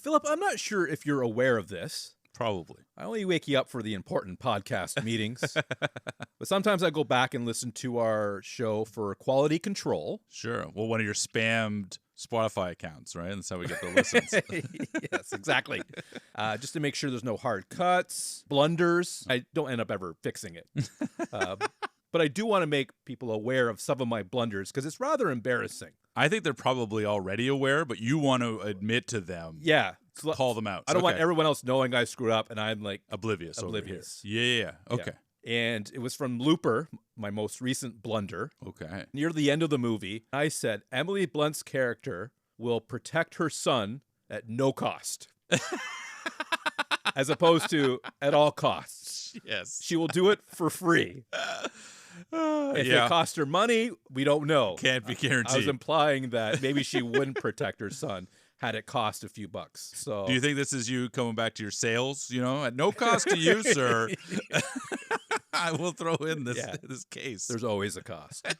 Philip, I'm not sure if you're aware of this. Probably. I only wake you up for the important podcast meetings. But sometimes I go back and listen to our show for quality control. Sure. Well, one of your spammed Spotify accounts, right? That's how we get the listens. Yes, exactly. Just to make sure there's no hard cuts, blunders. I don't end up ever fixing it. But I do want to make people aware of some of my blunders because it's rather embarrassing. I think they're probably already aware, but you want to admit to them. Yeah. Call them out. I don't want everyone else knowing I screwed up and I'm like oblivious. Yeah. Okay. Yeah. And it was from Looper, my most recent blunder. Okay. Near the end of the movie, I said Emily Blunt's character will protect her son at no cost. As opposed to at all costs. Yes. She will do it for free. If it cost her money, we don't know. Can't be guaranteed. I was implying that maybe she wouldn't protect her son had it cost a few bucks. So, do you think this is you coming back to your sales? At no cost to you, sir. I will throw in this case. There's always a cost.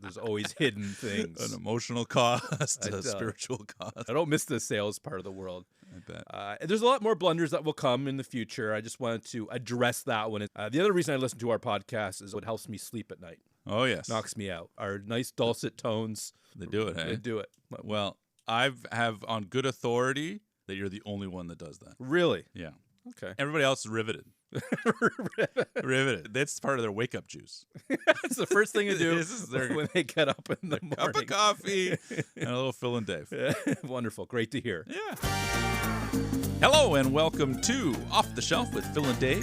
There's always hidden things. An emotional cost, a spiritual cost. I don't miss the sales part of the world. I bet. There's a lot more blunders that will come in the future. I just wanted to address that one. The other reason I listen to our podcast is it helps me sleep at night. Oh, yes. Knocks me out. Our nice dulcet tones. They do it, hey? They do it. Well, I have on good authority that you're the only one that does that. Really? Yeah. Okay. Everybody else is riveted. Riveted. That's part of their wake-up juice. That's the first thing to do when they get up in the morning. Cup of coffee and a little Phil and Dave. Wonderful. Great to hear. Yeah. Hello and welcome to Off the Shelf with Phil and Dave,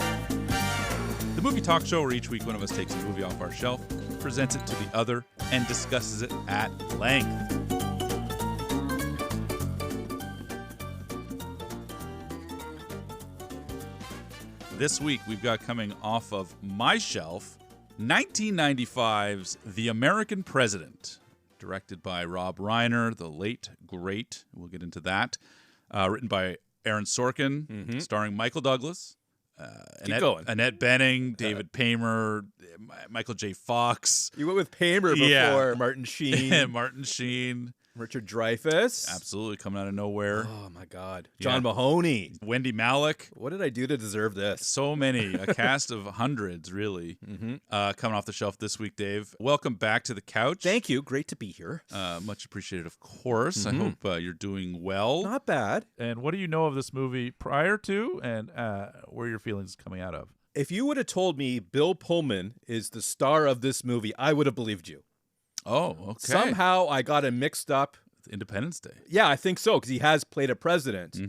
the movie talk show where each week one of us takes a movie off our shelf, presents it to the other, and discusses it at length. This week, we've got coming off of my shelf, 1995's The American President, directed by Rob Reiner, the late, great. We'll get into that. Written by Aaron Sorkin, starring Michael Douglas, Annette Bening, David Paymer, Michael J. Fox. You went with Paymer before Martin Sheen. Martin Sheen. Richard Dreyfuss. Absolutely, coming out of nowhere. Oh, my God. John Mahoney. Wendy Malick. What did I do to deserve this? So many. A cast of hundreds, really. Coming off the shelf this week, Dave. Welcome back to the couch. Thank you. Great to be here. Much appreciated, of course. I hope you're doing well. Not bad. And what do you know of this movie prior to, and where are your feelings coming out of? If you would have told me Bill Pullman is the star of this movie, I would have believed you. Oh, okay. Somehow I got him mixed up. Independence Day. Yeah, I think so, because he has played a president.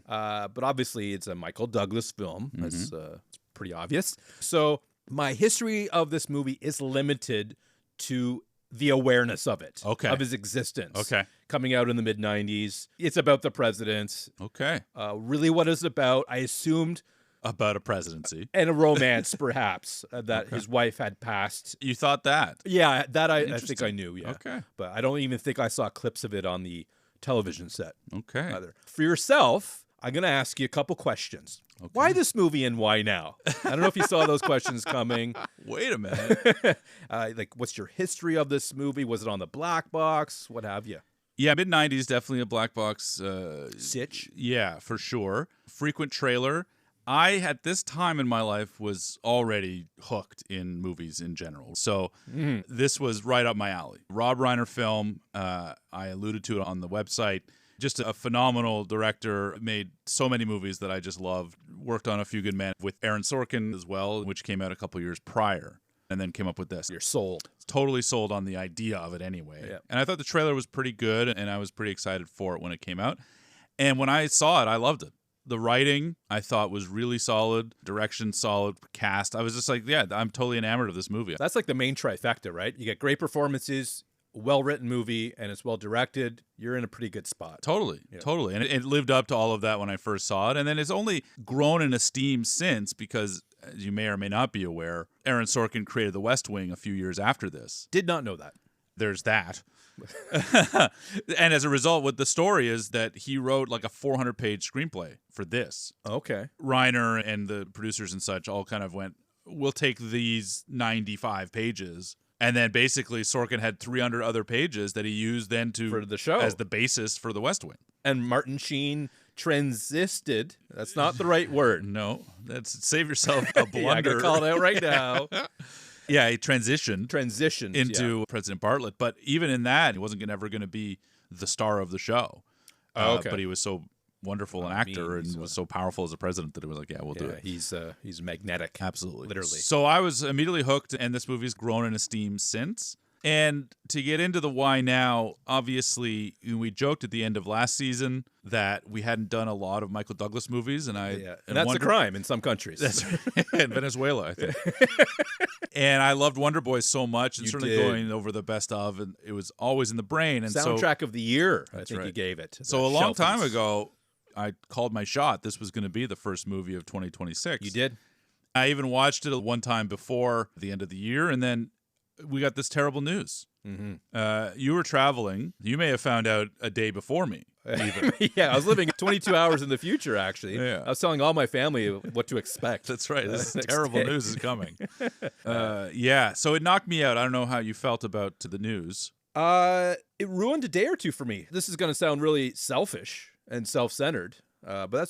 But obviously, it's a Michael Douglas film. That's it's pretty obvious. So my history of this movie is limited to the awareness of it, of his existence. Okay. Coming out in the mid-'90s. It's about the president. Okay. Really what it's about, I assumed... About a presidency. And a romance, perhaps, that his wife had passed. You thought that? Yeah, that I think I knew, yeah. Okay. But I don't even think I saw clips of it on the television set. Okay. Either. For yourself, I'm going to ask you a couple questions. Okay. Why this movie and why now? I don't know if you saw those questions coming. Wait a minute. What's your history of this movie? Was it on the black box? What have you? Yeah, mid-'90s, definitely a black box. Sitch? Yeah, for sure. Frequent trailer. I, at this time in my life, was already hooked in movies in general. So this was right up my alley. Rob Reiner film, I alluded to it on the website. Just a phenomenal director, made so many movies that I just loved. Worked on A Few Good Men with Aaron Sorkin as well, which came out a couple years prior, and then came up with this. You're sold. Totally sold on the idea of it anyway. Yeah. And I thought the trailer was pretty good, and I was pretty excited for it when it came out. And when I saw it, I loved it. The writing, I thought, was really solid. Direction, solid. Cast. I was just like, yeah, I'm totally enamored of this movie. That's like the main trifecta, right? You get great performances, well-written movie, and it's well-directed. You're in a pretty good spot. Totally. And it lived up to all of that when I first saw it. And then it's only grown in esteem since because, as you may or may not be aware, Aaron Sorkin created The West Wing a few years after this. Did not know that. There's that. And as a result, what the story is that he wrote like a 400-page screenplay for this. Okay. Reiner and the producers and such all kind of went, we'll take these 95 pages. And then basically Sorkin had 300 other pages that he used then to for the show as the basis for The West Wing. And Martin Sheen transisted. That's not the right word. No, that's save yourself a blunder. Yeah, I gotta call it out right now. Yeah, he transitioned into President Bartlett, but even in that, he wasn't ever going to be the star of the show. Okay. But he was so wonderful an actor and was so powerful as a president that it was like, yeah, we'll do it. He's magnetic. Absolutely. Literally. So I was immediately hooked, and this movie's grown in esteem since. And to get into the why now, obviously, we joked at the end of last season that we hadn't done a lot of Michael Douglas movies, and and that's a crime in some countries. That's right. In Venezuela, I think. And I loved Wonder Boy so much, and certainly going over the best of, and it was always in the brain. And soundtrack of the year, I think right. you gave it. So a long time ago, I called my shot. This was going to be the first movie of 2026. You did? I even watched it one time before the end of the year, and then we got this terrible news. Mm-hmm. You were traveling. You may have found out a day before me. Even. Yeah, I was living 22 hours in the future, actually. Yeah. I was telling all my family what to expect. That's right. This terrible news is coming. Yeah, so it knocked me out. I don't know how you felt about the news. It ruined a day or two for me. This is going to sound really selfish and self-centered, but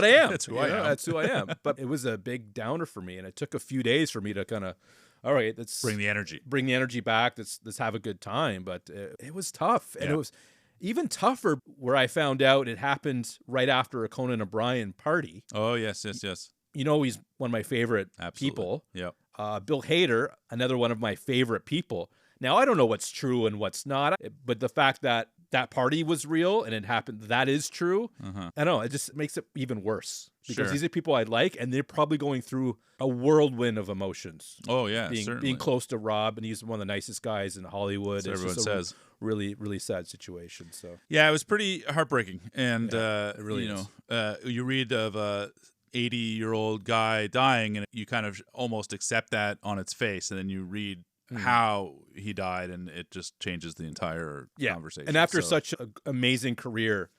I am. That's who I am. That's who I am. But it was a big downer for me, and it took a few days for me to kind of, all right, let's bring the energy back. Let's have a good time. But it was tough, and it was even tougher where I found out it happened right after a Conan O'Brien party. Oh yes. You know, he's one of my favorite people. Yep. Bill Hader, another one of my favorite people. Now, I don't know what's true and what's not, but the fact that that party was real and it happened, that is true. I don't know, it just makes it even worse because these are people I like, and they're probably going through a whirlwind of emotions. Oh, yeah, being close to Rob, and he's one of the nicest guys in Hollywood. So everyone says. Really, really sad situation. So yeah, it was pretty heartbreaking. And, it really is. You read of a 80-year-old guy dying, and you kind of almost accept that on its face, and then you read how he died, and it just changes the entire conversation. And after such an amazing career,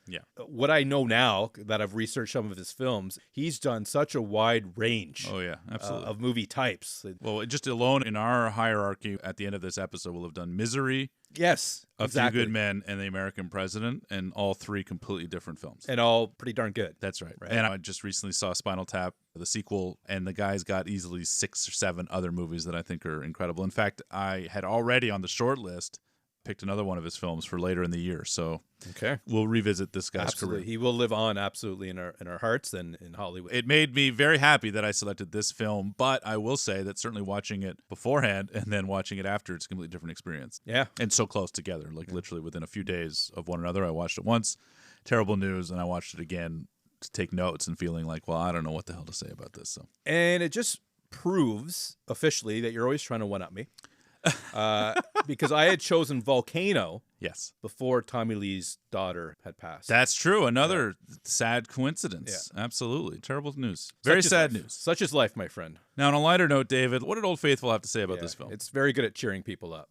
what I know now that I've researched some of his films, he's done such a wide range of movie types. Well, just alone in our hierarchy at the end of this episode, we'll have done Misery, yes, A Few Good Men, and The American President, and all three completely different films. And all pretty darn good. That's right. And I just recently saw Spinal Tap, the sequel, and the guy's got easily 6 or 7 other movies that I think are incredible. In fact, I had already on the short list picked another one of his films for later in the year. So we'll revisit this guy's career. He will live on absolutely in our hearts and in Hollywood. It made me very happy that I selected this film, but I will say that certainly watching it beforehand and then watching it after, it's a completely different experience. Yeah. And so close together, like literally within a few days of one another. I watched it once, terrible news, and I watched it again to take notes and feeling like, well, I don't know what the hell to say about this. So. And it just proves officially that you're always trying to one-up me. Because I had chosen Volcano before Tommy Lee's daughter had passed. That's true. Another sad coincidence. Yeah. Absolutely. Terrible news. Very sad news. Such is life, my friend. Now, on a lighter note, David, what did Old Faithful have to say about this film? It's very good at cheering people up.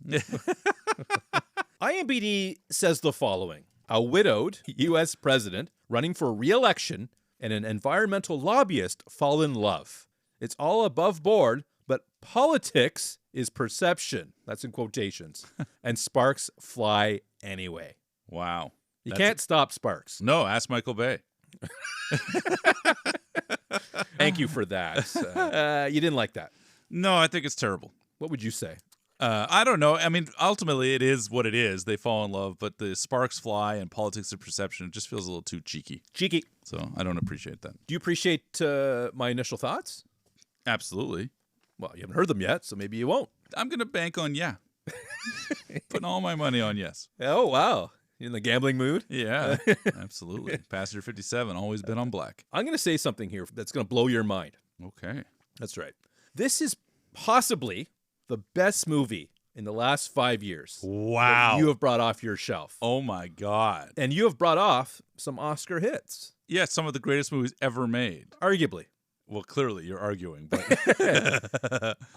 IMDb says the following. A widowed U.S. president running for re-election and an environmental lobbyist fall in love. It's all above board, but politics is perception. That's in quotations. And sparks fly anyway. Wow. You can't stop sparks. No, ask Michael Bay. Thank you for that. You didn't like that. No, I think it's terrible. What would you say? I don't know. I mean, ultimately, it is what it is. They fall in love, but the sparks fly and politics of perception, it just feels a little too cheeky. Cheeky. So I don't appreciate that. Do you appreciate my initial thoughts? Absolutely. Well, you haven't heard them yet, so maybe you won't. I'm going to bank on Putting all my money on yes. Oh, wow. You're in the gambling mood? Yeah, absolutely. Passenger 57, always been on black. I'm going to say something here that's going to blow your mind. Okay. That's right. This is possibly the best movie in the last 5 years. Wow. That you have brought off your shelf. Oh, my God. And you have brought off some Oscar hits. Yeah, some of the greatest movies ever made. Arguably. Well, clearly you're arguing, but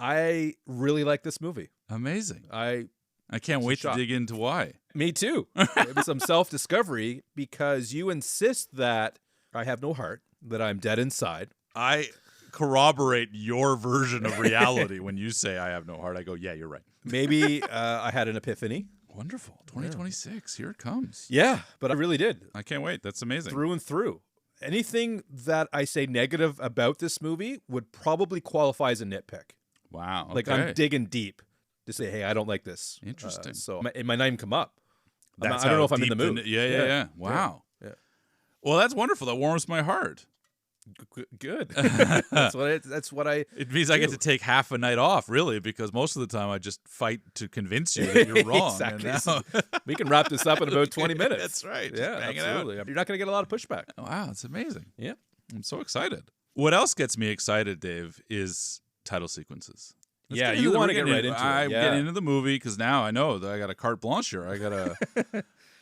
I really like this movie. Amazing. I can't wait to dig into why. Me too. It was some self-discovery because you insist that I have no heart, that I'm dead inside. I corroborate your version of reality when you say I have no heart. I go, yeah, you're right. Maybe I had an epiphany. Wonderful. 2026. Here it comes. Yeah, but I really did. I can't wait. That's amazing. Through and through. Anything that I say negative about this movie would probably qualify as a nitpick. Wow. Like, okay. I'm digging deep to say, hey, I don't like this. Interesting. So it might not even come up. I That's don't know how if I'm in the deep mood. Yeah. Wow. Yeah. Well, that's wonderful. That warms my heart. Good. That's what I. It means I get to take half a night off, really, because most of the time I just fight to convince you that you're wrong. Exactly. And now- We can wrap this up in about 20 minutes. That's right. Just Yeah, bang it out. absolutely. You're not going to get a lot of pushback. Wow, it's amazing. Yeah. I'm so excited. What else gets me excited, Dave, is title sequences. Yeah, you want to get right into it. I'm Yeah. getting into the movie because now I know that I got a carte blanche here. I got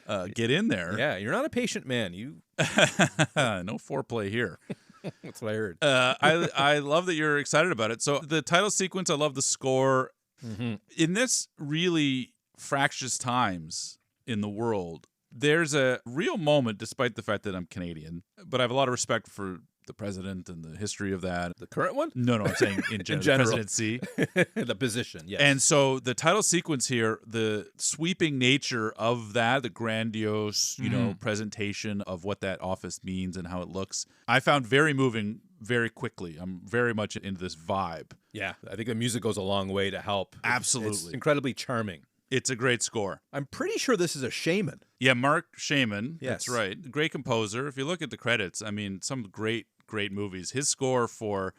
to get in there. Yeah, you're not a patient man. No foreplay here. That's what I heard. I love that you're excited about it. So the title sequence, I love the score. Mm-hmm. In this really fractious times in the world, there's a real moment, despite the fact that I'm Canadian, but I have a lot of respect for the president and the history of that. The current one? No, I'm saying in general. general. The presidency. The position, yes. And so the title sequence here, the sweeping nature of that, the grandiose, presentation of what that office means and how it looks, I found very moving very quickly. I'm very much into this vibe. Yeah, I think the music goes a long way to help. Absolutely. It's incredibly charming. It's a great score. I'm pretty sure this is a Shaman. Yeah, Mark Shaman. Yes. That's right. Great composer. If you look at the credits, I mean, some great movies. His score for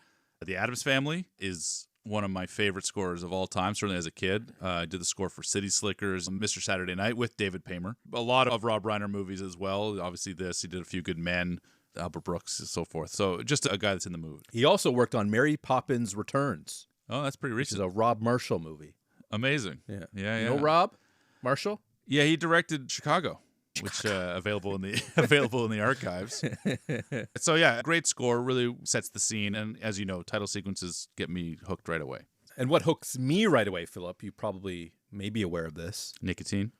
The Addams Family is one of my favorite scores of all time, certainly as a kid. I did the score for City Slickers and Mr. Saturday Night with David Paymer. A lot of Rob Reiner movies as well. Obviously this. He did A Few Good Men, Albert Brooks, and so forth. So just a guy that's in the mood. He also worked on Mary Poppins Returns, Oh, that's pretty which is recent. a Rob Marshall movie. Amazing. Yeah. Yeah. You know Rob Marshall? Yeah, he directed Chicago. Which available in the archives. So yeah, great score, really sets the scene, and as you know, title sequences get me hooked right away. And what hooks me right away, Philip, you probably may be aware of this. Nicotine.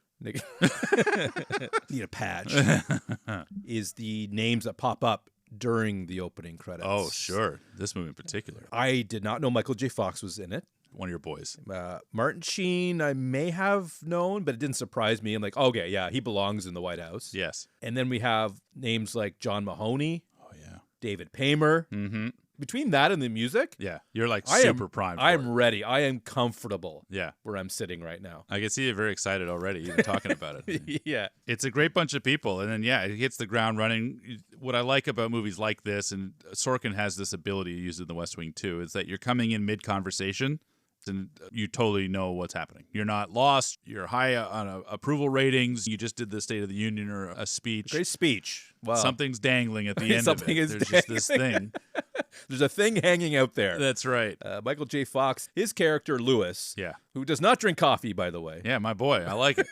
Need a patch. Is the names that pop up during the opening credits. Oh, sure. This movie in particular. I did not know Michael J. Fox was in it. One of your boys. Martin Sheen, I may have known, but it didn't surprise me. I'm like, okay, yeah, he belongs in the White House. Yes. And then we have names like John Mahoney, Oh, yeah. David Paymer. Mm-hmm. Between that and the music, Yeah. You're like super primed for I am it. ready. I am comfortable Yeah. where I'm sitting right now. I can see you're very excited already, even talking about it. Yeah. It's a great bunch of people, and then, yeah, it hits the ground running. What I like about movies like this, and Sorkin has this ability, he used it in The West Wing too, is that you're coming in mid-conversation, and you totally know what's happening. You're not lost. You're high on approval ratings. You just did the State of the Union or a speech. Great speech. Wow. Something's dangling at the end Something of is it. There's just this thing. There's a thing hanging out there. That's right. Michael J. Fox, his character, Lewis, Yeah. who does not drink coffee, by the way. Yeah, my boy. I like it.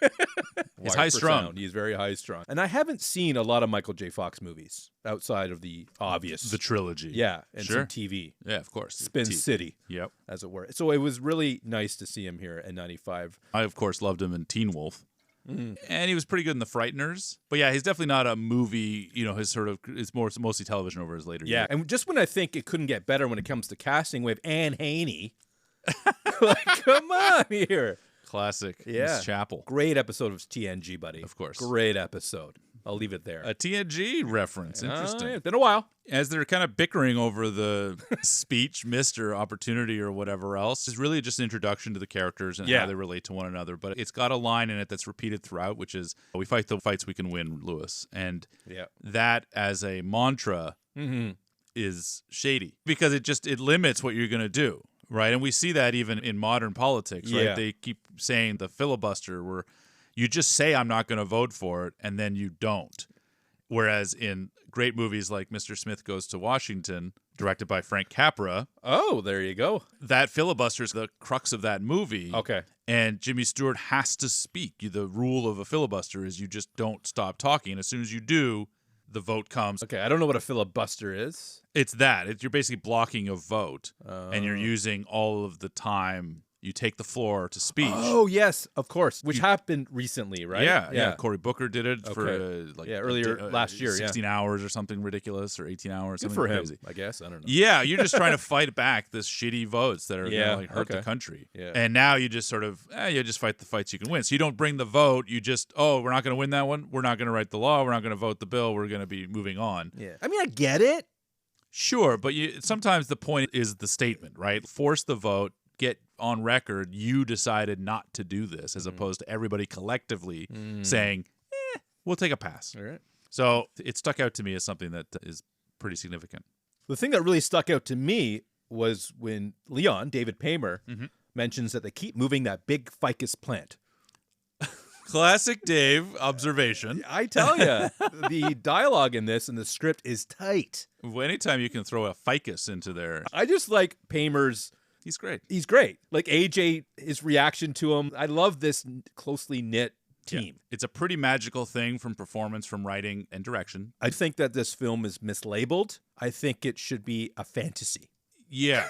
He's Wired high for strung. sound. He's very high strung. And I haven't seen a lot of Michael J. Fox movies outside of the obvious. The trilogy. Yeah, and Sure. some TV. Yeah, of course. Spin City, Yep. as it were. So it was really nice to see him here in 95. I, of course, loved him in Teen Wolf. Mm-hmm. And he was pretty good in The Frighteners. But yeah, he's definitely not a movie, it's mostly television over his later Yeah, years. and just when I think it couldn't get better when it comes to casting, we have Anne Haney. Like, come on here. Classic. Yeah. Miss Chapel. Great episode of TNG, buddy. Of course. Great episode. I'll leave it there. A TNG reference. Interesting. It's been a while. As they're kind of bickering over the speech, Mr. Opportunity or whatever else, is really just an introduction to the characters and Yeah. how they relate to one another. But it's got a line in it that's repeated throughout, which is, we fight the fights we can win, Lewis. And Yeah. that as a mantra Mm-hmm. is shady because it limits what you're going to do. Right. And we see that even in modern politics, right? Yeah. They keep saying the filibuster where you just say, I'm not going to vote for it, and then you don't. Whereas in great movies like Mr. Smith Goes to Washington, directed by Frank Capra, Oh, there you go. that filibuster is the crux of that movie. Okay. And Jimmy Stewart has to speak. The rule of a filibuster is you just don't stop talking. And as soon as you do, the vote comes. Okay, I don't know what a filibuster is. It's that. You're basically blocking a vote, and you're using all of the time you take the floor to speech. Oh, yes, of course. Which happened recently, right? Yeah. Cory Booker did it for earlier last year. 16 hours or something ridiculous, or 18 hours. Good something for him, crazy. I guess. I don't know. Yeah, you're just trying to fight back this shitty votes that are going to hurt the country. Yeah. And now you just sort of, you just fight the fights you can win. So you don't bring the vote. You just, we're not going to win that one. We're not going to write the law. We're not going to vote the bill. We're going to be moving on. Yeah. I mean, I get it. Sure, but sometimes the point is the statement, right? Force the vote. Get on record, you decided not to do this, as opposed to everybody collectively saying, we'll take a pass. All right. So it stuck out to me as something that is pretty significant. The thing that really stuck out to me was when Leon, David Paymer, mentions that they keep moving that big ficus plant. Classic Dave observation. I tell you, the dialogue in this and the script is tight. Anytime you can throw a ficus into there. I just like Paymer's... He's great. He's great. Like AJ, his reaction to him. I love this closely knit team. Yeah. It's a pretty magical thing from performance, from writing, and direction. I think that this film is mislabeled. I think it should be a fantasy. Yeah.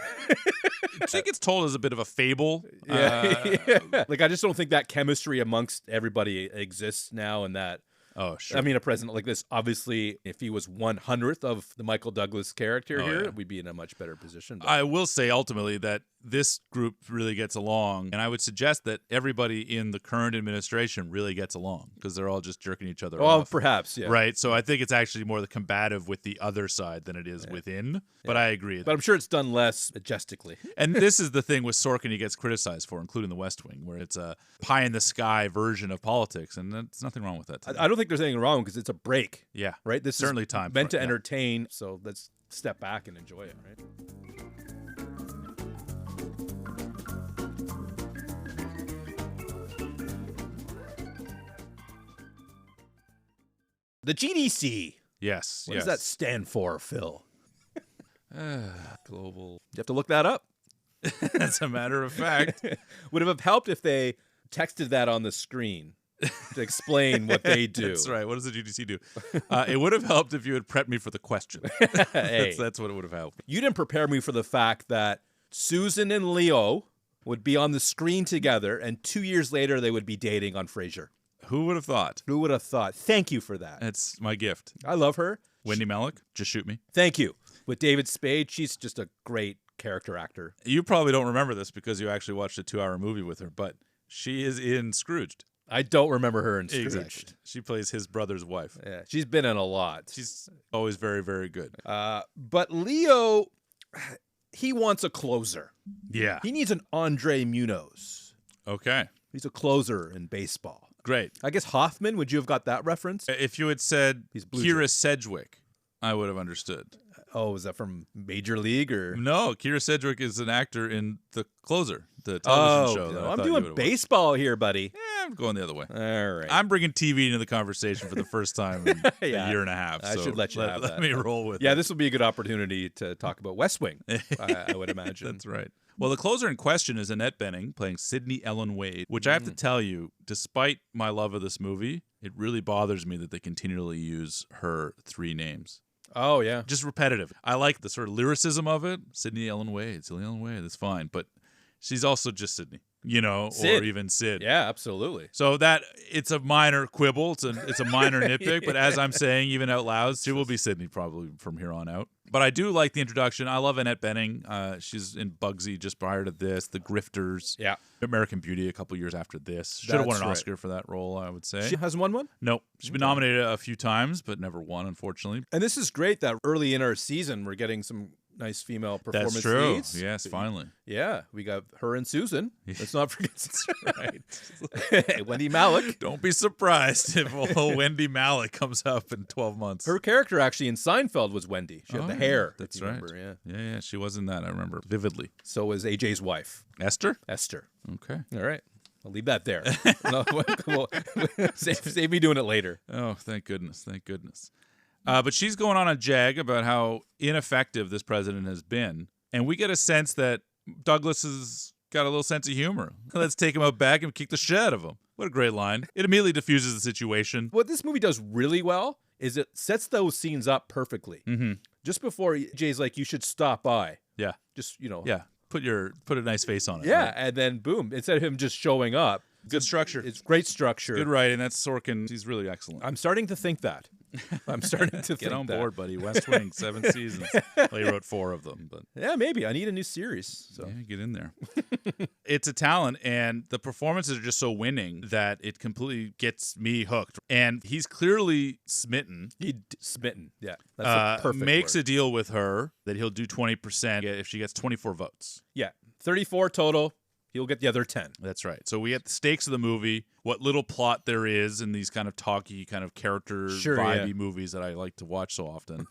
I think it's told as a bit of a fable. Like, I just don't think that chemistry amongst everybody exists now, and that... Oh, sure. I mean, a president like this, obviously, if he was 1/100th of the Michael Douglas character here, we'd be in a much better position. But I will say, ultimately, that this group really gets along, and I would suggest that everybody in the current administration really gets along, because they're all just jerking each other off. Perhaps, yeah. Right? So I think it's actually more the combative with the other side than it is within, but I agree. But I'm sure it's done less majestically. And this is the thing with Sorkin he gets criticized for, including The West Wing, where it's a pie-in-the-sky version of politics, and there's nothing wrong with that. I don't think there's anything wrong, because it's a break. Yeah. Right? This certainly is time meant for to entertain, so let's step back and enjoy it, right? The GDC. Yes. What does that stand for, Phil? Global. You have to look that up. As a matter of fact. Would it have helped if they texted that on the screen to explain what they do? That's right. What does the GDC do? It would have helped if you had prepped me for the question. Hey, that's what it would have helped. You didn't prepare me for the fact that Susan and Leo would be on the screen together, and 2 years later they would be dating on Frasier. Who would have thought? Who would have thought? Thank you for that. It's my gift. I love her. Wendy Malick, just shoot me. Thank you. With David Spade, she's just a great character actor. You probably don't remember this because you actually watched a 2-hour movie with her, but she is in Scrooged. I don't remember her in Scrooged. Exactly. She plays his brother's wife. Yeah, she's been in a lot. She's always very, very good. But Leo, he wants a closer. Yeah. He needs an Andre Munoz. Okay. He's a closer in baseball. Great. I guess Hoffman, would you have got that reference? If you had said Kira Sedgwick, I would have understood. Oh, is that from Major League or? No, Kira Sedgwick is an actor in The Closer, the television show. No, I'm doing baseball here, buddy. Yeah, I'm going the other way. All right. I'm bringing TV into the conversation for the first time in a year and a half. I should let you have that. Let me roll with it. Yeah, this will be a good opportunity to talk about West Wing, I would imagine. That's right. Well, the closer in question is Annette Bening playing Sydney Ellen Wade, which I have to tell you, despite my love of this movie, it really bothers me that they continually use her 3 names. Oh, yeah. Just repetitive. I like the sort of lyricism of it. Sydney Ellen Wade, that's fine. But she's also just Sydney, Sid. Or even Sid. Yeah, absolutely. So that it's a minor quibble. It's a minor nitpick. But as I'm saying, even out loud, she will be Sydney probably from here on out. But I do like the introduction. I love Annette Bening. She's in Bugsy just prior to this. The Grifters. Yeah. American Beauty a couple years after this. Should have won an Oscar for that role, I would say. She hasn't won one? Nope. She's been nominated a few times, but never won, unfortunately. And this is great that early in our season, we're getting some nice female performance That's true. leads. Yes, finally. Yeah, we got her and Susan. Let's not forget. That's right. Wendy Malick. Don't be surprised if Wendy Malick comes up in 12 months. Her character actually in Seinfeld was Wendy. She had the hair. That's right. Remember, Yeah, she was in that. I remember vividly. So was AJ's wife. Esther? Esther. Okay. All right. I'll leave that there. No, save me doing it later. Oh, thank goodness. Thank goodness. But she's going on a jag about how ineffective this president has been. And we get a sense that Douglas has got a little sense of humor. Let's take him out back and kick the shit out of him. What a great line. It immediately diffuses the situation. What this movie does really well is it sets those scenes up perfectly. Mm-hmm. Just before Jay's like, you should stop by. Yeah. Just, Yeah. put a nice face on it. Yeah, right? and then boom, instead of him just showing up, Good structure. it's great structure. Good writing. That's Sorkin. He's really excellent. I'm starting to think that. I'm starting to Get think on that. board, buddy. West Wing, 7 seasons. Well, he wrote 4 of them, but Yeah, maybe. I need a new series. So yeah, get in there. It's a talent, and the performances are just so winning that it completely gets me hooked. And he's clearly smitten. smitten. Yeah, that's a perfect Makes word. a deal with her that he'll do 20% if she gets 24 votes. Yeah, 34 total. He'll get the other 10. That's right. So we get the stakes of the movie, what little plot there is in these kind of talky, kind of character vibey movies that I like to watch so often.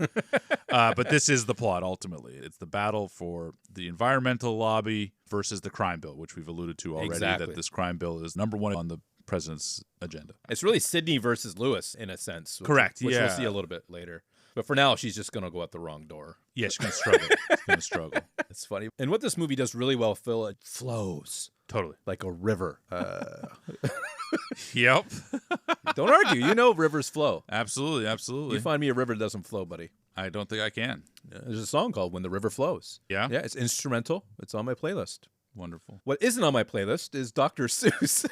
But this is the plot, ultimately. It's the battle for the environmental lobby versus the crime bill, which we've alluded to already, Exactly. that this crime bill is number 1 on the president's agenda. It's really Sydney versus Lewis in a sense. Correct, Which yeah. we'll see a little bit later. But for now, she's just going to go out the wrong door. Yeah, she's going to struggle. She's going to struggle. It's funny. And what this movie does really well, Phil, it flows Totally. like a river. Yep. Don't argue. You know rivers flow. Absolutely, absolutely. You find me a river that doesn't flow, buddy. I don't think I can. There's a song called When the River Flows. Yeah? Yeah, it's instrumental. It's on my playlist. Wonderful. What isn't on my playlist is Dr. Seuss.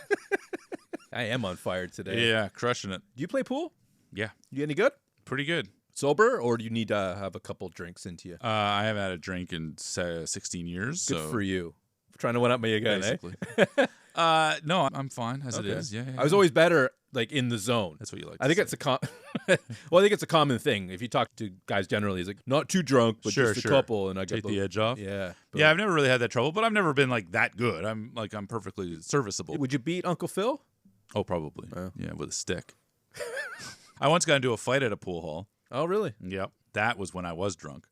I am on fire today. Yeah, crushing it. Do you play pool? Yeah, You any good? pretty good. Sober, or do you need to have a couple drinks into you? I haven't had a drink in 16 years. Good so for you. Trying to one up me again, basically. eh? No, I'm fine as Okay. it is. Yeah, I was always better like in the zone. That's what you like. I think it's well, I think it's a common thing. If you talk to guys generally, it's like not too drunk, but Sure, just sure. a couple, and I take get the edge off. Yeah, Yeah, I've never really had that trouble, but I've never been like that good. I'm perfectly serviceable. Would you beat Uncle Phil? Oh, probably. Oh. Yeah, with a stick. I once got into a fight at a pool hall. Oh, really? Yep. That was when I was drunk.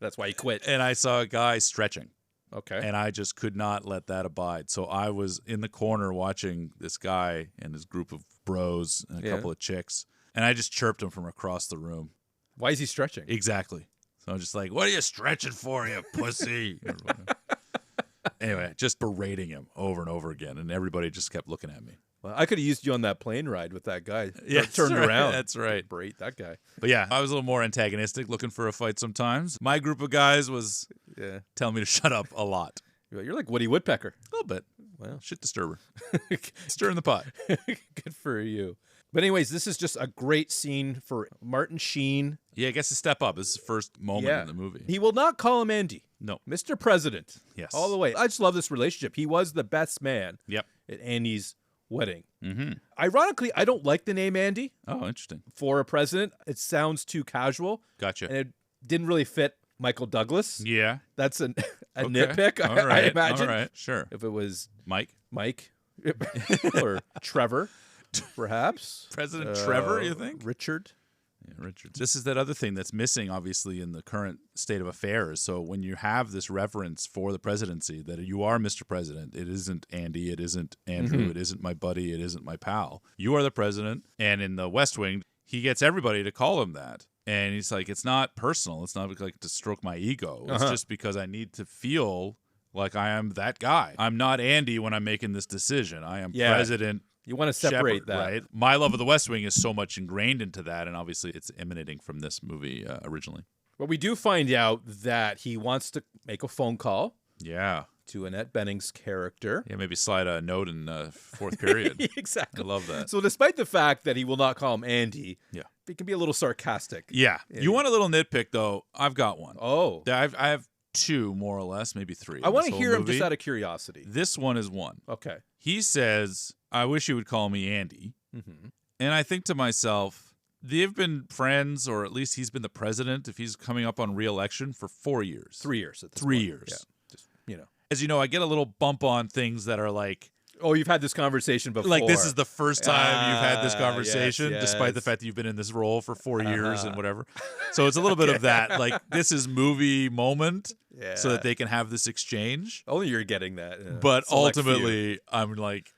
That's why you quit. And I saw a guy stretching. Okay. And I just could not let that abide. So I was in the corner watching this guy and his group of bros and a Yeah. couple of chicks. And I just chirped him from across the room. Why is he stretching? Exactly. So I'm just like, what are you stretching for, you pussy? Anyway, just berating him over and over again. And everybody just kept looking at me. Well, I could have used you on that plane ride with that guy. Yeah, Turned that's right. around. That's right. Berate that guy. But yeah, I was a little more antagonistic, looking for a fight sometimes. My group of guys was Yeah. telling me to shut up a lot. You're like Woody Woodpecker. A little bit. Well, Shit disturber. Stirring the pot. good for you. But anyways, this is just a great scene for Martin Sheen. Yeah, I guess a step up. This is the first moment Yeah. in the movie. He will not call him Andy. No. Mr. President. Yes. All the way. I just love this relationship. He was the best man Yep. at Andy's wedding. Mm-hmm. Ironically, I don't like the name Andy Oh, interesting. for a president. It sounds too casual, Gotcha. and it didn't really fit Michael Douglas. Yeah. That's a Okay. nitpick, All I right. imagine. All right. Sure. If it was Mike. Mike or Trevor, perhaps. President Trevor, you think? Richard. Yeah, Richards. This is that other thing that's missing, obviously, in the current state of affairs. So when you have this reverence for the presidency, that you are Mr. President, it isn't Andy, it isn't Andrew, it isn't my buddy, it isn't my pal. You are the president. And in the West Wing, he gets everybody to call him that. And he's like, it's not personal. It's not like to stroke my ego. It's just because I need to feel like I am that guy. I'm not Andy when I'm making this decision. I am Yeah. President. You want to separate Shepherd, that. right? My love of the West Wing is so much ingrained into that, and obviously it's emanating from this movie originally. But we do find out that he wants to make a phone call Yeah. to Annette Bening's character. Yeah, maybe slide a note in fourth period. Exactly. I love that. So despite the fact that he will not call him Andy, Yeah. he can be a little sarcastic. Yeah. You want a little nitpick, though? I've got one. Oh. I have two, more or less, maybe three. I want to to hear him just out of curiosity. This one is one. Okay. He says, I wish you would call me Andy. Mm-hmm. And I think to myself, they've been friends, or at least he's been the president, if he's coming up on re-election, for 4 years. 3 years at this 3 point. years. Yeah. Just, you know. As you know, I get a little bump on things that are like, Oh, you've had this conversation before. like this is the first time you've had this Ah, conversation, yes, despite the yes. fact that you've been in this role for 4 years and whatever. So it's a little bit of that. Like, this is movie moment Yeah. so that they can have this exchange. Only you're getting that. But Select few. ultimately, I'm like,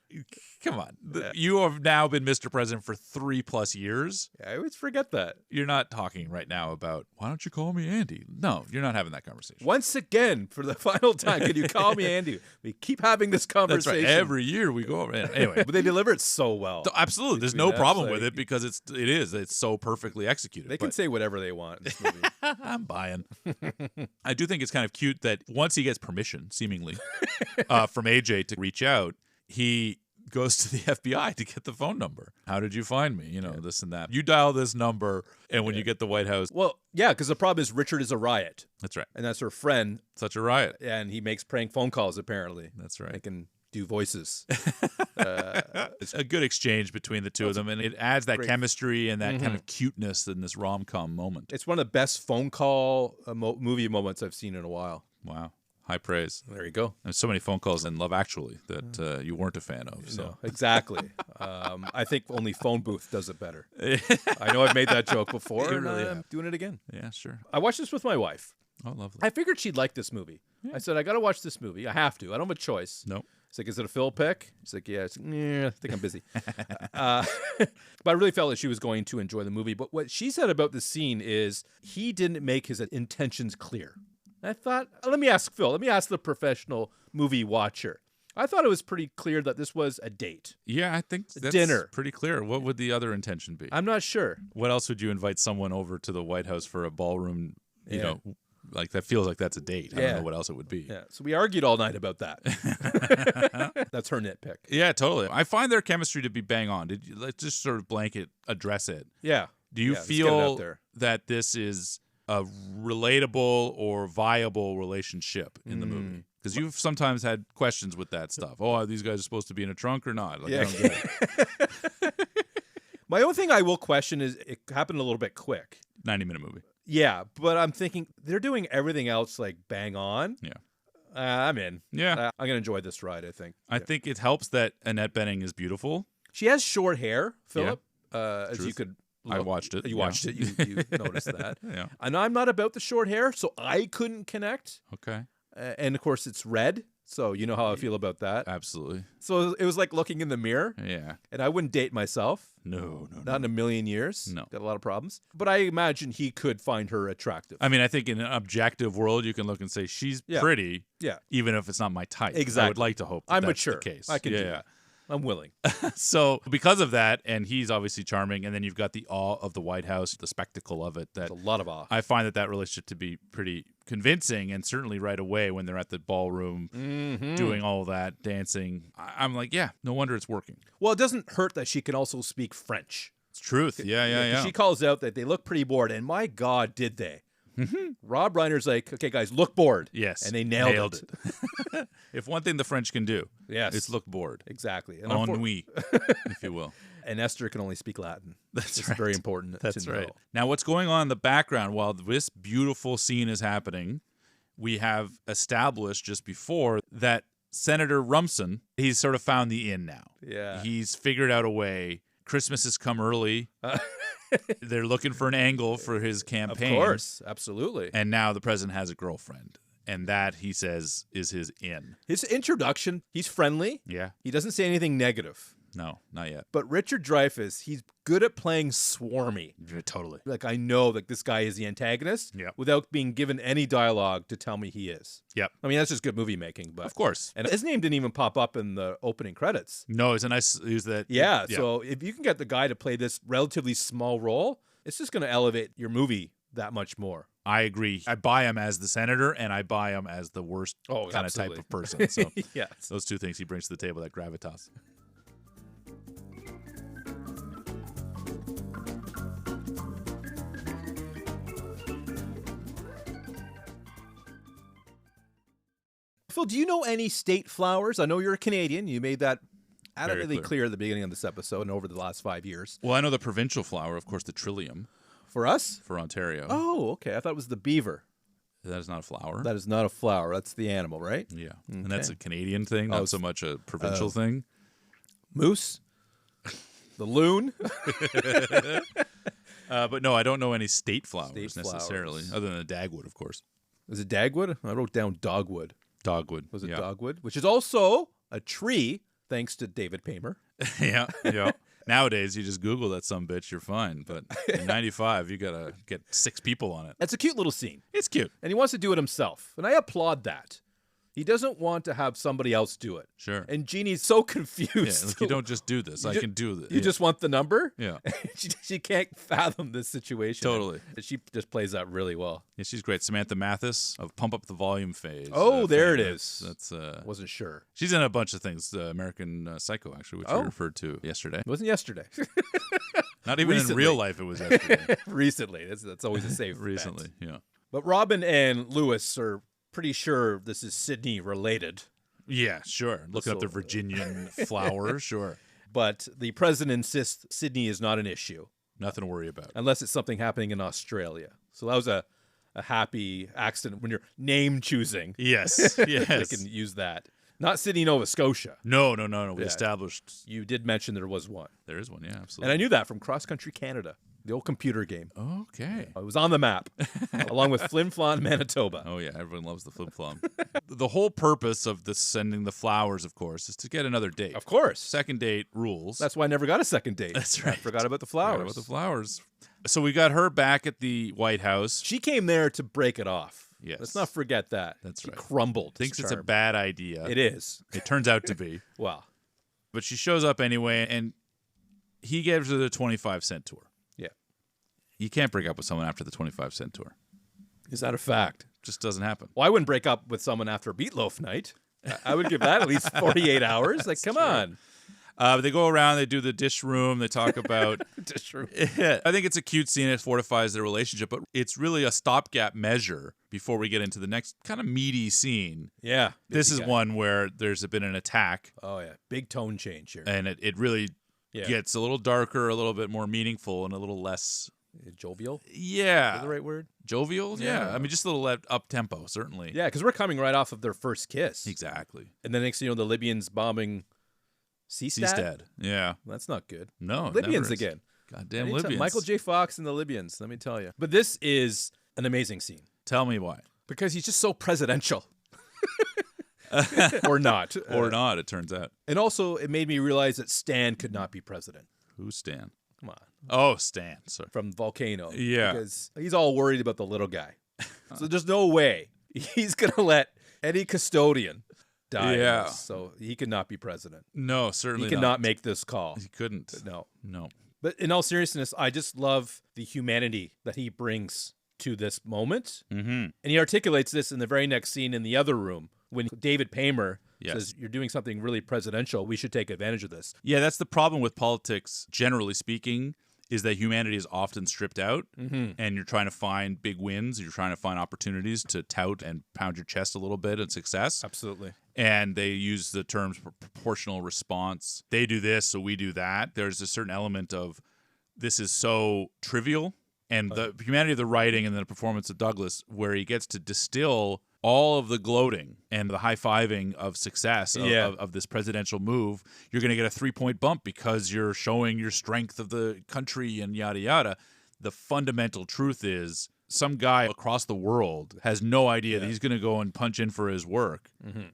Come on. You have now been Mr. President for 3+ years. I always forget that. You're not talking right now about, why don't you call me Andy? No, you're not having that conversation. Once again, for the final time, can you call me Andy? We keep having this That's conversation. right. Every year we go over. Anyway. But they deliver it so well. Absolutely. There's no problem with it because it's so perfectly executed. They can say whatever they want in this movie. I'm buying. I do think it's kind of cute that once he gets permission, seemingly, from AJ to reach out, he goes to the FBI to get the phone number. How did you find me? This and that. You dial this number, and when you get the White House. Well, yeah, because the problem is Richard is a riot. That's right. And that's her friend. Such a riot. And he makes prank phone calls, apparently. That's right. They can do voices. It's a good exchange between the two of them, and it adds that great. Chemistry and that kind of cuteness in this rom-com moment. It's one of the best phone call movie moments I've seen in a while. Wow. High praise. There you go. There's so many phone calls in Love Actually that you weren't a fan of. So. No, exactly. I think only Phone Booth does it better. I know I've made that joke before, You and really I'm have. doing it again. Yeah, sure. I watched this with my wife. Oh, lovely. I figured she'd like this movie. I said, I got to watch this movie. I have to. I don't have a choice. Nope. It's like, is it a Phil pick? She's like, yeah. It's like, I think I'm busy. But I really felt that she was going to enjoy the movie. But what she said about the scene is he didn't make his intentions clear. I thought, let me ask Phil. Let me ask the professional movie watcher. I thought it was pretty clear that this was a date. Yeah, I think that's dinner. Pretty clear. What would the other intention be? I'm not sure. What else would you invite someone over to the White House for a ballroom, like that feels like that's a date. I don't know what else it would be. Yeah. So we argued all night about that. That's her nitpick. Yeah, totally. I find their chemistry to be bang on. Let's just sort of blanket address it. Yeah. Do you let's get it out feel there. that this is a relatable or viable relationship in the movie? Because you've sometimes had questions with that stuff. Oh, are these guys supposed to be in a trunk or not? Like, I don't get it. My only thing I will question is it happened a little bit quick. 90-minute movie. Yeah, but I'm thinking they're doing everything else like bang on. Yeah. I'm in. Yeah. I'm going to enjoy this ride, I think. I think it helps that Annette Bening is beautiful. She has short hair, Philip, as Truth. you could I watched it. You watched it. You noticed that. Yeah. And I'm not about the short hair, so I couldn't connect. Okay. And, of course, it's red, so you know how I feel about that. Absolutely. So it was like looking in the mirror. Yeah. And I wouldn't date myself. No. Not in a million years. No. Got a lot of problems. But I imagine he could find her attractive. I mean, I think in an objective world, you can look and say she's pretty. Yeah. Even if it's not my type. Exactly. I would like to hope I'm that's mature. the case. I can do that. I'm willing. So because of that, and he's obviously charming, and then you've got the awe of the White House, the spectacle of it. That There's a lot of awe. I find that relationship to be pretty convincing, and certainly right away when they're at the ballroom doing all that, dancing, I'm like, yeah, no wonder it's working. Well, it doesn't hurt that she can also speak French. It's truth. Yeah. She calls out that they look pretty bored, and my God, did they. Rob Reiner's like, okay, guys, look bored. Yes. And they nailed it. If one thing the French can do, Yes. it's look bored. Exactly. And Ennui, if you will. And Esther can only speak Latin. That's It's right. very important That's to right. know. Now, what's going on in the background while this beautiful scene is happening, we have established just before that Senator Rumson, he's sort of found the in now. Yeah. He's figured out a way. Christmas has come early. They're looking for an angle for his Of campaign. course. Absolutely. And now the president has a girlfriend. And that, he says, is his in. His introduction, he's friendly. Yeah. He doesn't say anything negative. No, not yet. But Richard Dreyfuss, he's good at playing swarmy. Yeah, totally. Like, I know that this guy is the antagonist Yep. without being given any dialogue to tell me he is. Yep. I mean, that's just good movie making. But Of course. And his name didn't even pop up in the opening credits. No, it's a nice use that. Yeah, so if you can get the guy to play this relatively small role, it's just going to elevate your movie that much more. I agree. I buy him as the senator, and I buy him as the worst kind of type absolutely. of person. So Yes. those two things he brings to the table, that gravitas. Phil, do you know any state flowers? I know you're a Canadian. You made that adamantly clear. clear at the beginning of this episode and over the last 5 years. Well, I know the provincial flower, of course, the trillium For us? for Ontario. Oh, okay. I thought it was the beaver. That is not a flower. That is not a flower. That's the animal, right? Yeah. And that's a Okay. Canadian thing, not so much a provincial thing. Moose? The loon? But no, I don't know any state flowers State necessarily, flowers. other than a dagwood, of course. Is it dagwood? I wrote down dogwood. Dogwood. Was it yeah. dogwood? Which is also a tree thanks to David Paymer. Yeah. Nowadays, you just Google that sumbitch, you're fine. But in 95, you got to get 6 people on it. It's a cute little scene. It's cute. And he wants to do it himself. And I applaud that. He doesn't want to have somebody else do it. Sure. And Jeannie's so confused. Yeah, like, you don't just do this. I can do this. You just want the number? Yeah. she can't fathom this situation. Totally. She just plays that really well. Yeah, she's great. Samantha Mathis of Pump Up the Volume phase. Oh, there it is. That's wasn't sure. She's in a bunch of things. American Psycho, actually, which we referred to yesterday. It wasn't yesterday. Not even in real life it was yesterday. Recently. That's always a safe Recently, bet. yeah. But Robin and Lewis are pretty sure this is Sydney related. Yeah, sure. Looking up the Virginian flower, sure. But the president insists Sydney is not an issue. Nothing to worry about. Unless it's something happening in Australia. So that was a happy accident when you're name choosing. Yes, yes. They can use that. Not Sydney, Nova Scotia. No. We established. You did mention there was one. There is one, yeah, absolutely. And I knew that from Cross Country Canada, the old computer game. Okay. It was on the map, along with Flin Flon, Manitoba. Oh, yeah, everyone loves the flip-flop. The whole purpose of this sending the flowers, of course, is to get another date. Of course. Second date rules. That's why I never got a second date. That's right. I forgot about the flowers. Forgot about the flowers. So we got her back at the White House. She came there to break it off. Yes. Let's not forget that. That's she right. crumbled. Thinks it's a charm. bad idea. It is. It turns out to be. Wow. But she shows up anyway, and he gives her the 25-cent tour. Yeah. You can't break up with someone after the 25-cent tour. Is that a fact? Just doesn't happen. Well, I wouldn't break up with someone after a meatloaf night. I would give that at least 48 hours. Like, come on. They go around, they do the dish room, they talk about... Dish room. I think it's a cute scene, it fortifies their relationship, but it's really a stopgap measure before we get into the next kind of meaty scene. Yeah. This is one where there's been an attack. Oh, yeah. Big tone change here. And it really gets a little darker, a little bit more meaningful, and a little less... Jovial? Yeah. Is that the right word? Jovial? Yeah. I mean, just a little up-tempo, certainly. Yeah, because we're coming right off of their first kiss. Exactly. And then next thing you know, the Libyans bombing Seastad? Yeah. That's not good. No, Libyans again. Goddamn Libyans. Michael J. Fox and the Libyans, let me tell you. But this is an amazing scene. Tell me why. Because he's just so presidential. Or not. Or not, it turns out. And also, it made me realize that Stan could not be president. Who's Stan? Come on. Oh, Stan. Sorry. From Volcano. Yeah. Because he's all worried about the little guy. So there's no way he's going to let any custodian die. Yeah. So he could not be president. No, certainly He cannot make this call. He couldn't. No. No. But in all seriousness, I just love the humanity that he brings to this moment. Mm-hmm. And he articulates this in the very next scene in the other room when David Paymer says, you're doing something really presidential. We should take advantage of this. Yeah, that's the problem with politics, generally speaking, is that humanity is often stripped out, and you're trying to find big wins. You're trying to find opportunities to tout and pound your chest a little bit at success. Absolutely. And they use the terms proportional response. They do this, so we do that. There's a certain element of this is so trivial. And the humanity of the writing and the performance of Douglas, where he gets to distill all of the gloating and the high-fiving of success of this presidential move, you're going to get a 3-point bump because you're showing your strength of the country and yada, yada. The fundamental truth is some guy across the world has no idea that he's going to go and punch in for his work,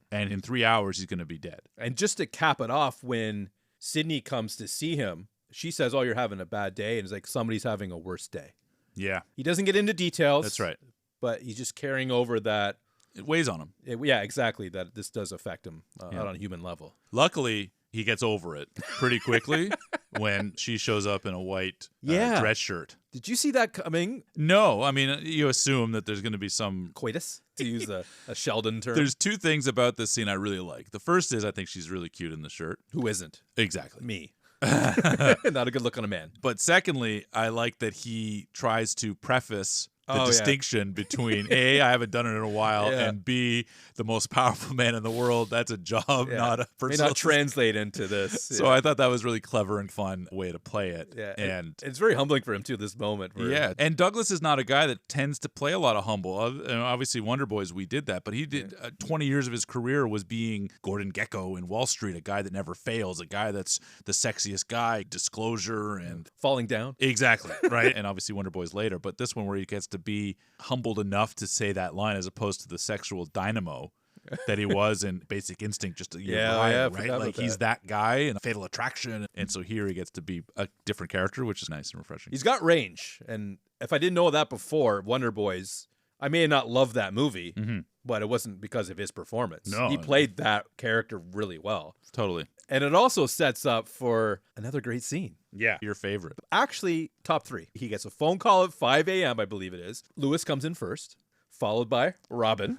and in 3 hours he's going to be dead. And just to cap it off, when Sydney comes to see him, she says, oh, you're having a bad day. And it's like, somebody's having a worse day. Yeah. He doesn't get into details. That's right. But he's just carrying over that. It weighs on him. Yeah, exactly. That this does affect him on a human level. Luckily, he gets over it pretty quickly when she shows up in a white dress shirt. Did you see that coming? No. I mean, you assume that there's going to be some... coitus, to use a Sheldon term. There's 2 things about this scene I really like. The first is I think she's really cute in the shirt. Who isn't? Exactly. Me. Not a good look on a man. But secondly, I like that he tries to preface the distinction between A, I haven't done it in a while, and B, the most powerful man in the world. That's a job, not a personal. May not translate into this. So I thought that was really clever and fun way to play it. Yeah, and it's very humbling for him too. This moment. Yeah, and Douglas is not a guy that tends to play a lot of humble. Obviously, Wonder Boys, we did that, but he did 20 years of his career was being Gordon Gekko in Wall Street, a guy that never fails, a guy that's the sexiest guy, disclosure and falling down. Exactly, right? And obviously Wonder Boys later, but this one where he gets to be humbled enough to say that line as opposed to the sexual dynamo that he was in Basic Instinct just a year I prior, forgot right? about Like he's that guy in Fatal Attraction. And so here he gets to be a different character, which is nice and refreshing. He's got range. And if I didn't know that before, Wonder Boys, I may not love that movie, but it wasn't because of his performance. No. He played that character really well. Totally. And it also sets up for another great scene. Yeah. Your favorite. Actually, top 3. He gets a phone call at 5 a.m., I believe it is. Lewis comes in first, followed by Robin.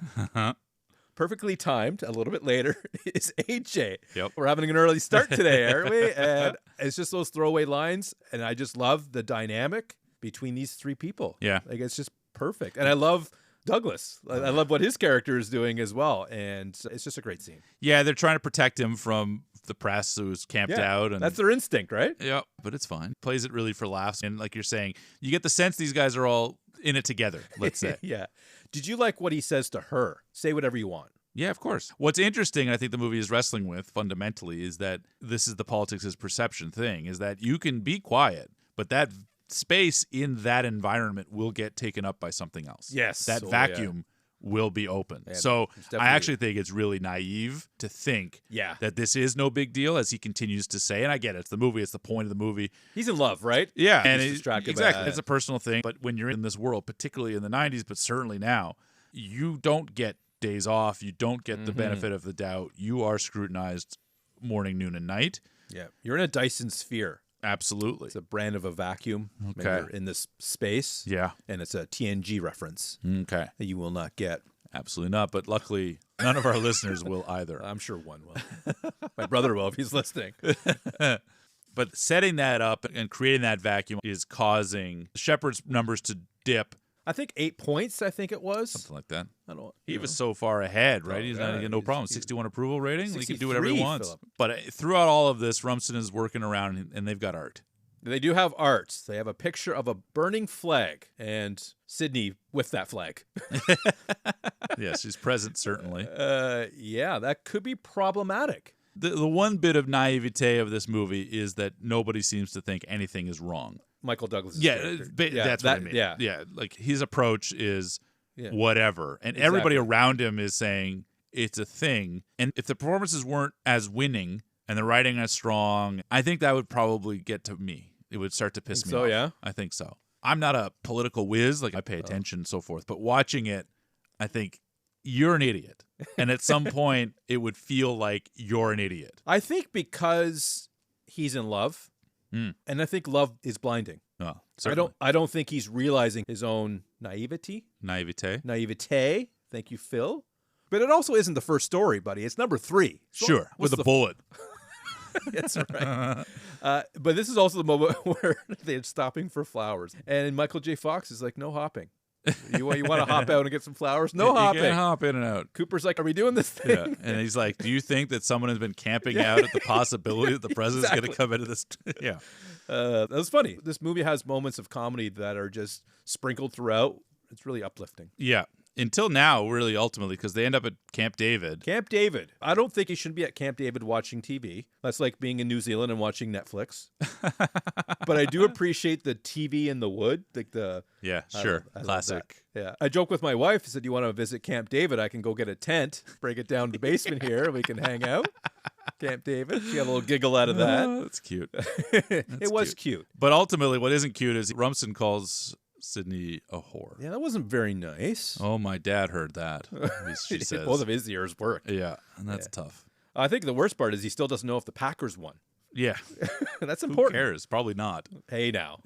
Perfectly timed, a little bit later, is AJ. Yep. We're having an early start today, aren't we? And it's just those throwaway lines. And I just love the dynamic between these 3 people. Yeah. Like, it's just perfect. And I love Douglas. I love what his character is doing as well. And it's just a great scene. Yeah, they're trying to protect him from the press who's camped out. And That's their instinct, right? yeah, but it's fine. Plays it really for laughs. And like you're saying, you get the sense these guys are all in it together, let's say. Yeah. Did you like what he says to her? Say whatever you want. Yeah, of course. What's interesting, I think the movie is wrestling with fundamentally, is that this is the politics as perception thing, is that you can be quiet, but that space in that environment will get taken up by something else. Yes. That vacuum will be open. Yeah, so definitely- I actually think it's really naive to think that this is no big deal, as he continues to say. And I get it. It's the movie. It's the point of the movie. He's in love, right? Yeah. He's And distracted by exactly. that. It's a personal thing. But when you're in this world, particularly in the 90s, but certainly now, you don't get days off. You don't get the benefit of the doubt. You are scrutinized morning, noon, and night. Yeah. You're in a Dyson sphere. Absolutely. It's a brand of a vacuum. Okay. You're in this space. Yeah. And it's a TNG reference Okay. that you will not get. Absolutely not. But luckily, none of our listeners will either. I'm sure one will. My brother will if he's listening. But setting that up and creating that vacuum is causing Shepard's numbers to dip. I think 8 points, I think it was. Something like that. I don't He was so far ahead, right? Oh, He's yeah. not no problem. He's 61 approval rating. He can do whatever he 63, wants. Philip. But throughout all of this, Rumson is working around, and they've got art. They do have art. They have a picture of a burning flag and Sydney with that flag. Yes, she's present, certainly. Yeah, that could be problematic. The one bit of naivete of this movie is that nobody seems to think anything is wrong. Michael Douglas. That's what I mean. Yeah. Like his approach is Yeah. whatever, and everybody around him is saying it's a thing. And if the performances weren't as winning and the writing as strong, I think that would probably get to me. It would start to piss me so, off. yeah? I think so. I'm not a political whiz, like I pay attention and so forth, but watching it, I think you're an idiot. And at some point, it would feel like you're an idiot. I think because he's in love, and I think love is blinding. Oh, I don't think he's realizing his own naivety. Naivete. Thank you, Phil. But it also isn't the first story, buddy. It's number 3. So Sure, what's with a the bullet. That's right. But this is also the moment where they're stopping for flowers. And Michael J. Fox is like, no hopping. You want to hop out and get some flowers? No hopping. You can't hop in and out. Cooper's like, are we doing this thing? Yeah. And he's like, do you think that someone has been camping out at the possibility that the president's going to come into this? Yeah. That was funny. This movie has moments of comedy that are just sprinkled throughout. It's really uplifting. Yeah. Until now, really, ultimately, because they end up at Camp David. Camp David. I don't think you should be at Camp David watching TV. That's like being in New Zealand and watching Netflix. But I do appreciate the TV in the wood. Like the Yeah, sure. I love Classic. that. Yeah. I joke with my wife. I said, you want to visit Camp David? I can go get a tent, break it down to the basement here. We can hang out. Camp David. She had a little giggle out of that. Oh, that's cute. It was cute. But ultimately, what isn't cute is Rumson calls Sydney a whore. Yeah, that wasn't very nice. Oh, my dad heard that. She says. Both of his ears work. Yeah, and that's tough. I think the worst part is he still doesn't know if the Packers won. Yeah. That's Who important. cares? Probably not. Hey, now.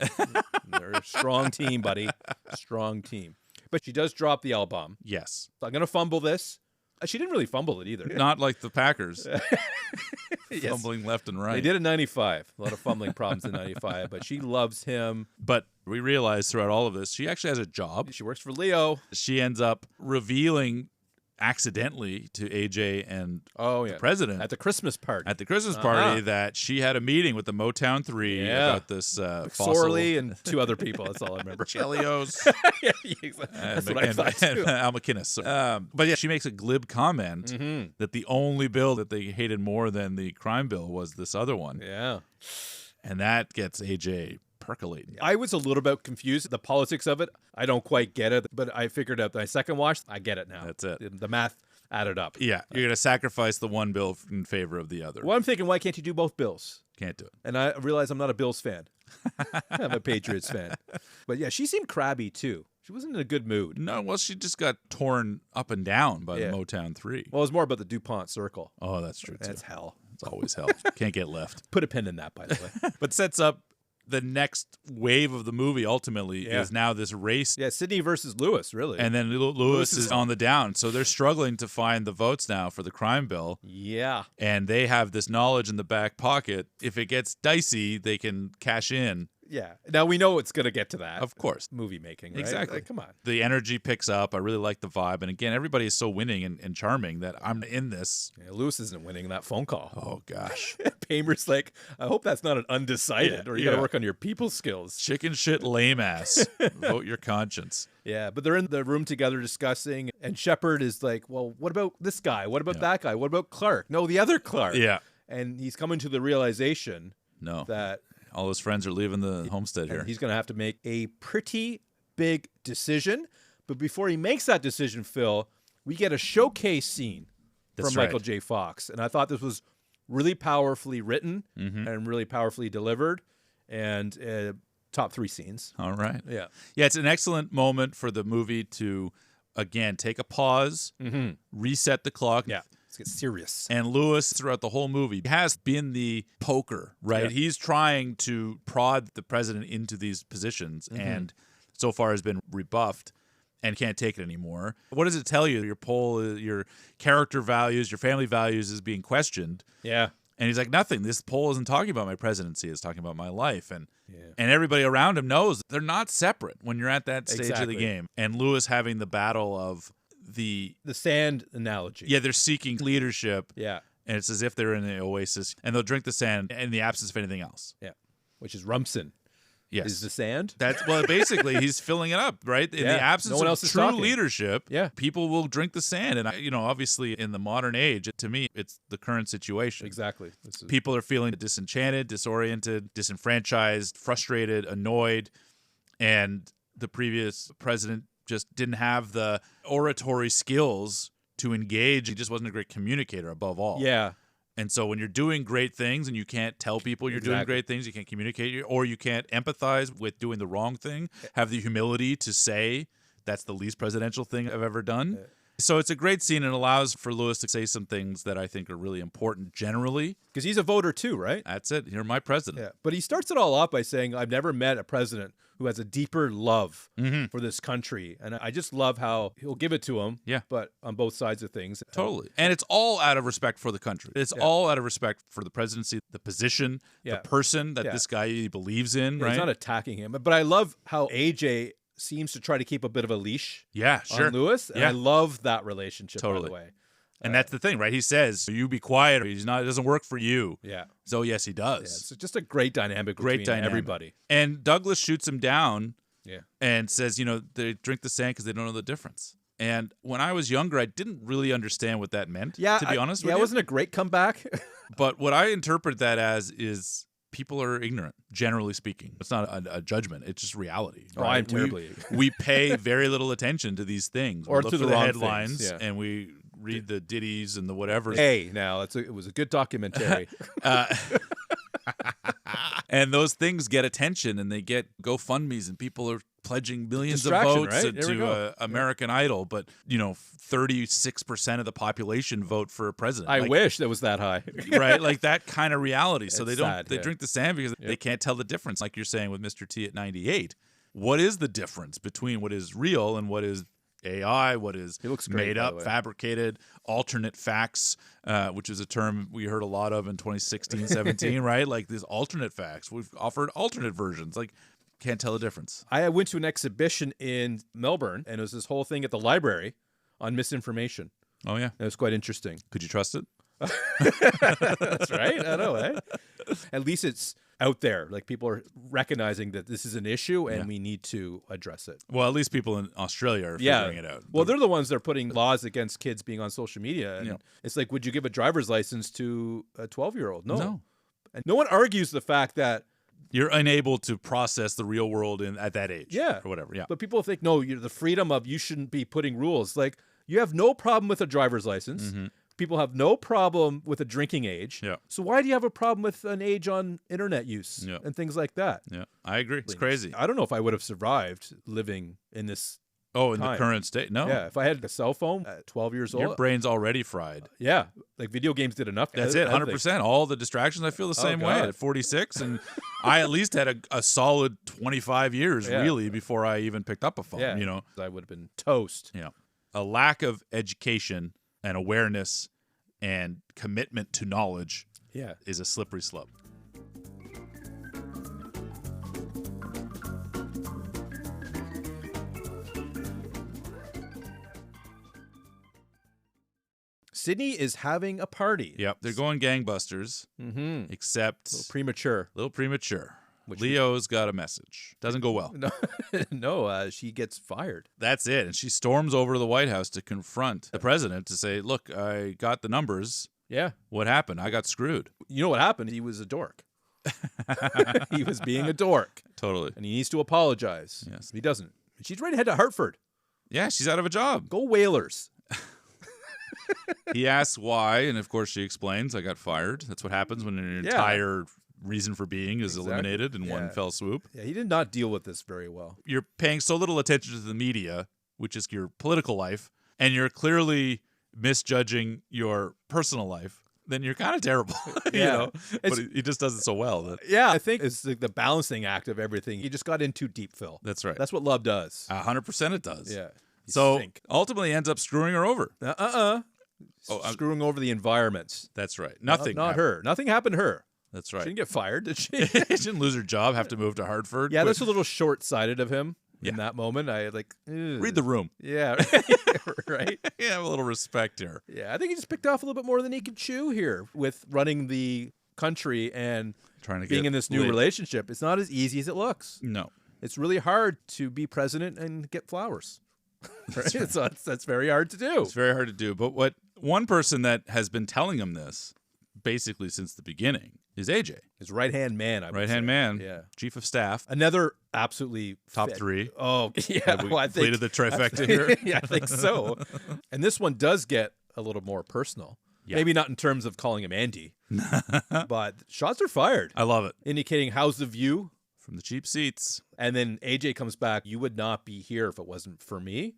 They're a strong team, buddy. Strong team. But she does drop the L-bomb. Yes. So I'm going to fumble this. She didn't really fumble it either. Not like the Packers. Yes. Fumbling left and right. They did in 95. A lot of fumbling problems in 95. But she loves him. But we realize throughout all of this, she actually has a job. She works for Leo. She ends up revealing accidentally to AJ and the president at the Christmas party. at the Christmas party that she had a meeting with the Motown 3 about this fossil. Sorley and 2 other people. That's all I remember. Chelios. Yeah, exactly. That's what I thought, too. And Al McInnes. But yeah, she makes a glib comment that the only bill that they hated more than the crime bill was this other one. Yeah. And that gets AJ percolating. I was a little bit confused. The politics of it, I don't quite get it. But I figured out my second watch, I get it now. That's it. The math added up. Yeah, you're going to sacrifice the one bill in favor of the other. Well, I'm thinking, why can't you do both bills? Can't do it. And I realize I'm not a Bills fan. I'm a Patriots fan. But yeah, she seemed crabby too. She wasn't in a good mood. No, well, she just got torn up and down by the Motown 3. Well, it was more about the DuPont Circle. Oh, that's true, too. That's hell. It's always hell. Can't get left. Put a pin in that, by the way. But sets up the next wave of the movie, ultimately, is now this race. Yeah, Sydney versus Lewis, really. And then Lewis is on the down. So they're struggling to find the votes now for the crime bill. Yeah. And they have this knowledge in the back pocket. If it gets dicey, they can cash in. Yeah. Now we know it's going to get to that. Of course. Movie making, right? Exactly. Like, come on. The energy picks up. I really like the vibe. And again, everybody is so winning and charming that I'm in this. Yeah, Lewis isn't winning that phone call. Oh, gosh. Paymer's like, I hope that's not an undecided, or you got to work on your people skills. Chicken shit lame ass. Vote your conscience. Yeah, but they're in the room together discussing, and Shepard is like, well, what about this guy? What about that guy? What about Clark? No, the other Clark. Yeah. And he's coming to the realization that all his friends are leaving the homestead here. He's going to have to make a pretty big decision. But before he makes that decision, Phil, we get a showcase scene from Michael J. Fox. And I thought this was really powerfully written and really powerfully delivered. And top 3 scenes. All right. Yeah. Yeah, it's an excellent moment for the movie to, again, take a pause, reset the clock. Yeah. Let's get serious. And Lewis, throughout the whole movie, has been the poker, right? Yeah. He's trying to prod the president into these positions and so far has been rebuffed and can't take it anymore. What does it tell you? Your poll, your character values, your family values is being questioned. Yeah. And he's like, nothing. This poll isn't talking about my presidency. It's talking about my life. And everybody around him knows they're not separate when you're at that stage of the game. And Lewis having the battle of the sand analogy. Yeah, they're seeking leadership. Yeah. And it's as if they're in the oasis. And they'll drink the sand in the absence of anything else. Yeah. Which is Rumson. Yes. Is the sand? Well, basically, he's filling it up, right? In the absence of true leadership, people will drink the sand. And, obviously, in the modern age, to me, it's the current situation. Exactly. People are feeling disenchanted, disoriented, disenfranchised, frustrated, annoyed. And the previous president just didn't have the oratory skills to engage. He just wasn't a great communicator, above all. Yeah. And so when you're doing great things and you can't tell people you're doing great things, you can't communicate, or you can't empathize with doing the wrong thing, have the humility to say that's the least presidential thing I've ever done. So it's a great scene and allows for Lewis to say some things that I think are really important generally. Because he's a voter too, right? That's it. You're my president. Yeah. But he starts it all off by saying, I've never met a president who has a deeper love for this country. And I just love how he'll give it to him, but on both sides of things. Totally. And it's all out of respect for the country. It's all out of respect for the presidency, the position, the person that this guy believes in, right? He's not attacking him. But I love how AJ seems to try to keep a bit of a leash on Lewis. And I love that relationship, by the way. And that's the thing, right? He says, you be quiet, or it doesn't work for you. Yeah. So, yes, he does. Yeah, it's just a great dynamic between everybody. And Douglas shoots him down and says, they drink the sand because they don't know the difference. And when I was younger, I didn't really understand what that meant, to be honest with you. Yeah, it wasn't a great comeback. But what I interpret that as is people are ignorant, generally speaking. It's not a judgment. It's just reality. Oh, I'm terribly we pay very little attention to these things. Or we to look the for wrong headlines, things, and we read the ditties and the whatever. Hey, now, it was a good documentary. And those things get attention, and they get GoFundMes, and people are pledging millions of votes to American Idol. But, 36% of the population vote for a president. I wish that was that high. Right? Like that kind of reality. So it's they drink the sand because they can't tell the difference. Like you're saying with Mr. T at 98. What is the difference between what is real and what is AI, what is made up, fabricated, alternate facts, which is a term we heard a lot of in 2016, 17, right? Like these alternate facts. We've offered alternate versions. Like, can't tell the difference. I went to an exhibition in Melbourne, and it was this whole thing at the library on misinformation. Oh, yeah. It was quite interesting. Could you trust it? That's right. I know, eh? At least it's out there. Like, people are recognizing that this is an issue and we need to address it. Well, at least people in Australia are figuring it out. Well, they're the ones that are putting laws against kids being on social media. And it's like, would you give a driver's license to a 12-year-old? No. And no one argues the fact that you're unable to process the real world at that age. Yeah. Or whatever. Yeah. But people think, no, the freedom of you shouldn't be putting rules. Like, You have no problem with a driver's license. People have no problem with a drinking age. Yeah. So why do you have a problem with an age on internet use and things like that? Yeah, I agree. It's crazy. I don't know if I would have survived living in this in time. the current state? No. Yeah, if I had a cell phone at 12 years old. Your brain's already fried. Yeah, like video games did enough. That's it, 100%. All the distractions, I feel the same way at 46. And I at least had a solid 25 years, really, before I even picked up a phone. Yeah, you know, I would have been toast. Yeah. A lack of education and awareness and commitment to knowledge is a slippery slope. Sydney is having a party. Yep, they're going gangbusters, except A little premature. Leo's got a message. Doesn't go well. No, she gets fired. That's it. And she storms over to the White House to confront the president to say, look, I got the numbers. Yeah. What happened? I got screwed. You know what happened? He was a dork. He was being a dork. Totally. And he needs to apologize. Yes. He doesn't. She's ready to head to Hartford. Yeah, she's out of a job. Go Whalers. He asks why, and of course she explains, I got fired. That's what happens when your entire reason for being is eliminated in one fell swoop. Yeah, he did not deal with this very well. You're paying so little attention to the media, which is your political life, and you're clearly misjudging your personal life, then you're kind of terrible. You know? But he just does it so well. Yeah, I think it's like the balancing act of everything. He just got in too deep, Phil. That's right. That's what love does. 100% it does. Yeah. So ultimately ends up screwing her over. Screwing over the environments. That's right. Nothing. Not her. Nothing happened to her. That's right. She didn't get fired, did she? She didn't lose her job, have to move to Hartford. Yeah, that's a little short-sighted of him in that moment. I like read the room. Yeah, right. Yeah, have a little respect here. Yeah, I think he just picked off a little bit more than he could chew here with running the country and trying to being in this new relationship. It's not as easy as it looks. No, it's really hard to be president and get flowers. Right? So that's very hard to do. It's very hard to do. But what one person that has been telling him this basically since the beginning is AJ. His right-hand man. Right-hand man. Yeah. Chief of staff. Another absolutely top three. Oh, yeah. We completed the trifecta here. Yeah, I think so. And this one does get a little more personal. Yeah. Maybe not in terms of calling him Andy, but shots are fired. I love it. Indicating how's the view? From the cheap seats. And then AJ comes back, you would not be here if it wasn't for me.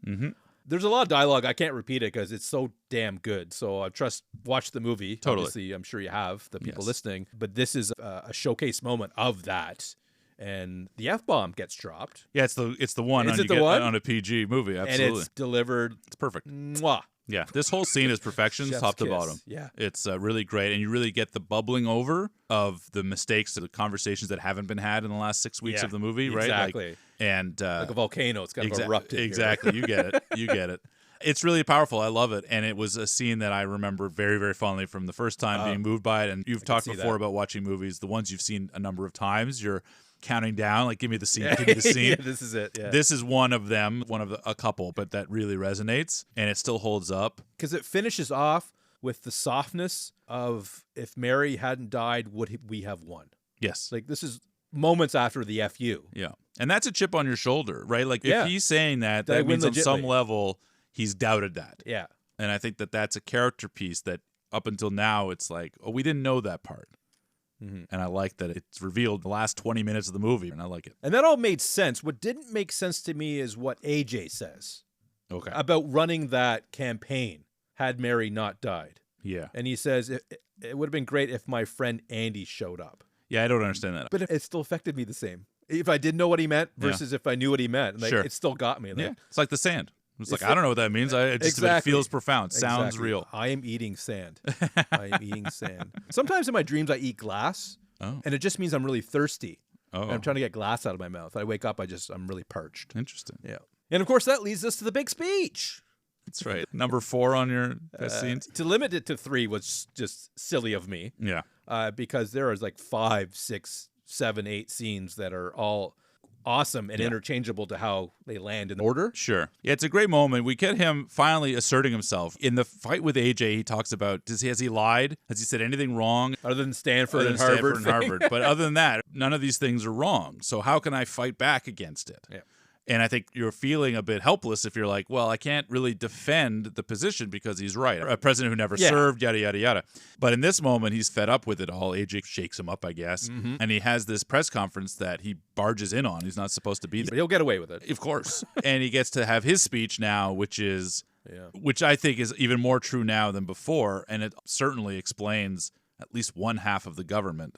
There's a lot of dialogue. I can't repeat it because it's so damn good. So watch the movie. Totally. Obviously, I'm sure you have, the people listening. But this is a showcase moment of that. And the F-bomb gets dropped. Yeah, it's the one on a PG movie. Absolutely. And it's delivered. It's perfect. Mwah. Yeah, this whole scene is perfection, top to bottom. Yeah, it's really great, and you really get the bubbling over of the mistakes, the conversations that haven't been had in the last 6 weeks of the movie, right? Exactly. Like a volcano, it's kind of erupted. Exactly, you get it. You get it. It's really powerful. I love it, and it was a scene that I remember very, very fondly from the first time being moved by it. And you've talked before about watching movies, the ones you've seen a number of times. You're counting down, like, give me the scene, give me the scene. This is it. Yeah. This is one of them, a couple, but that really resonates, and it still holds up. Because it finishes off with the softness of, if Mary hadn't died, would we have won? Yes. Like, this is moments after the FU. Yeah. And that's a chip on your shoulder, right? Like, if he's saying that means on some level he's doubted that. Yeah. And I think that that's a character piece that up until now it's like, oh, we didn't know that part. And I like that it's revealed the last 20 minutes of the movie, and I like it. And that all made sense. What didn't make sense to me is what AJ says about running that campaign had Mary not died. Yeah. And he says, it would have been great if my friend Andy showed up. Yeah, I don't understand that. But it still affected me the same. If I didn't know what he meant versus if I knew what he meant. Like, it still got me. Like, it's like the sand. It's like, I don't know what that means. It feels profound. Sounds real. I am eating sand. I am eating sand. Sometimes in my dreams I eat glass, and it just means I'm really thirsty. And I'm trying to get glass out of my mouth. I wake up, I'm really parched. Interesting. Yeah. And, of course, that leads us to the big speech. That's right. Number 4 on your best scenes? To limit it to 3 was just silly of me. Yeah. Because there is like 5, 6, 7, 8 scenes that are all awesome and interchangeable to how they land in order. Sure. Yeah, it's a great moment. We get him finally asserting himself. In the fight with AJ, he talks about, has he lied? Has he said anything wrong? Other than Stanford and Harvard. But other than that, none of these things are wrong. So how can I fight back against it? Yeah. And I think you're feeling a bit helpless if you're like, well, I can't really defend the position because he's right. A president who never served, yada, yada, yada. But in this moment, he's fed up with it all. AJ shakes him up, I guess. Mm-hmm. And he has this press conference that he barges in on. He's not supposed to be there. But he'll get away with it. Of course. And he gets to have his speech now, which I think is even more true now than before. And it certainly explains at least one half of the government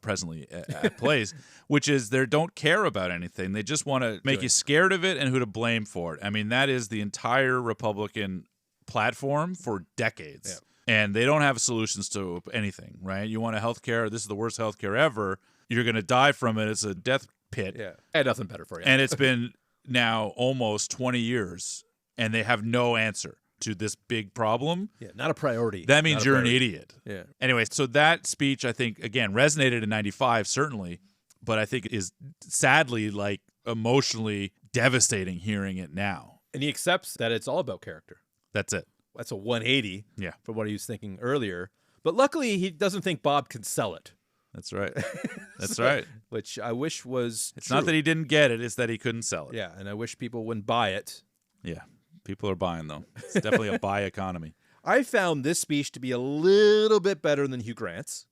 presently at place, which is they don't care about anything. They just want to make you scared of it and who to blame for it. I mean, that is the entire Republican platform for decades. Yeah. And they don't have solutions to anything, right? You want a healthcare, this is the worst healthcare ever. You're going to die from it. It's a death pit. Yeah. I had nothing better for you. And it's been now almost 20 years, and they have no answer to this big problem. Yeah, not a priority. That means you're an idiot. Yeah. Anyway, so that speech, I think, again, resonated in 95, certainly, but I think is sadly, like, emotionally devastating hearing it now. And he accepts that it's all about character. That's it. That's a 180 yeah. from what he was thinking earlier. But luckily, he doesn't think Bob can sell it. That's right. That's right. Which I wish was It's true. not that he didn't get it, it's that he couldn't sell it. Yeah, and I wish people wouldn't buy it. Yeah. People are buying, though. It's definitely a buy economy. I found this speech to be a little bit better than Hugh Grant's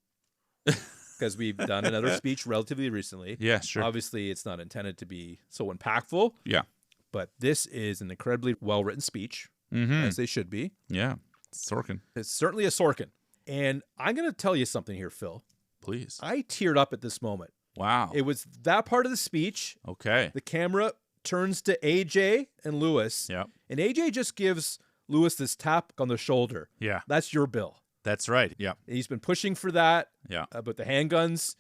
because we've done another speech relatively recently. Yeah, sure. Obviously, it's not intended to be so impactful. Yeah. But this is an incredibly well-written speech, as they should be. Yeah. Sorkin. It's certainly a Sorkin. And I'm going to tell you something here, Phil. Please. I teared up at this moment. Wow. It was that part of the speech. Okay. The camera turns to AJ and Lewis. Yeah. And AJ just gives Lewis this tap on the shoulder. Yeah. That's your bill. That's right. Yeah. He's been pushing for that. Yeah. But the handguns,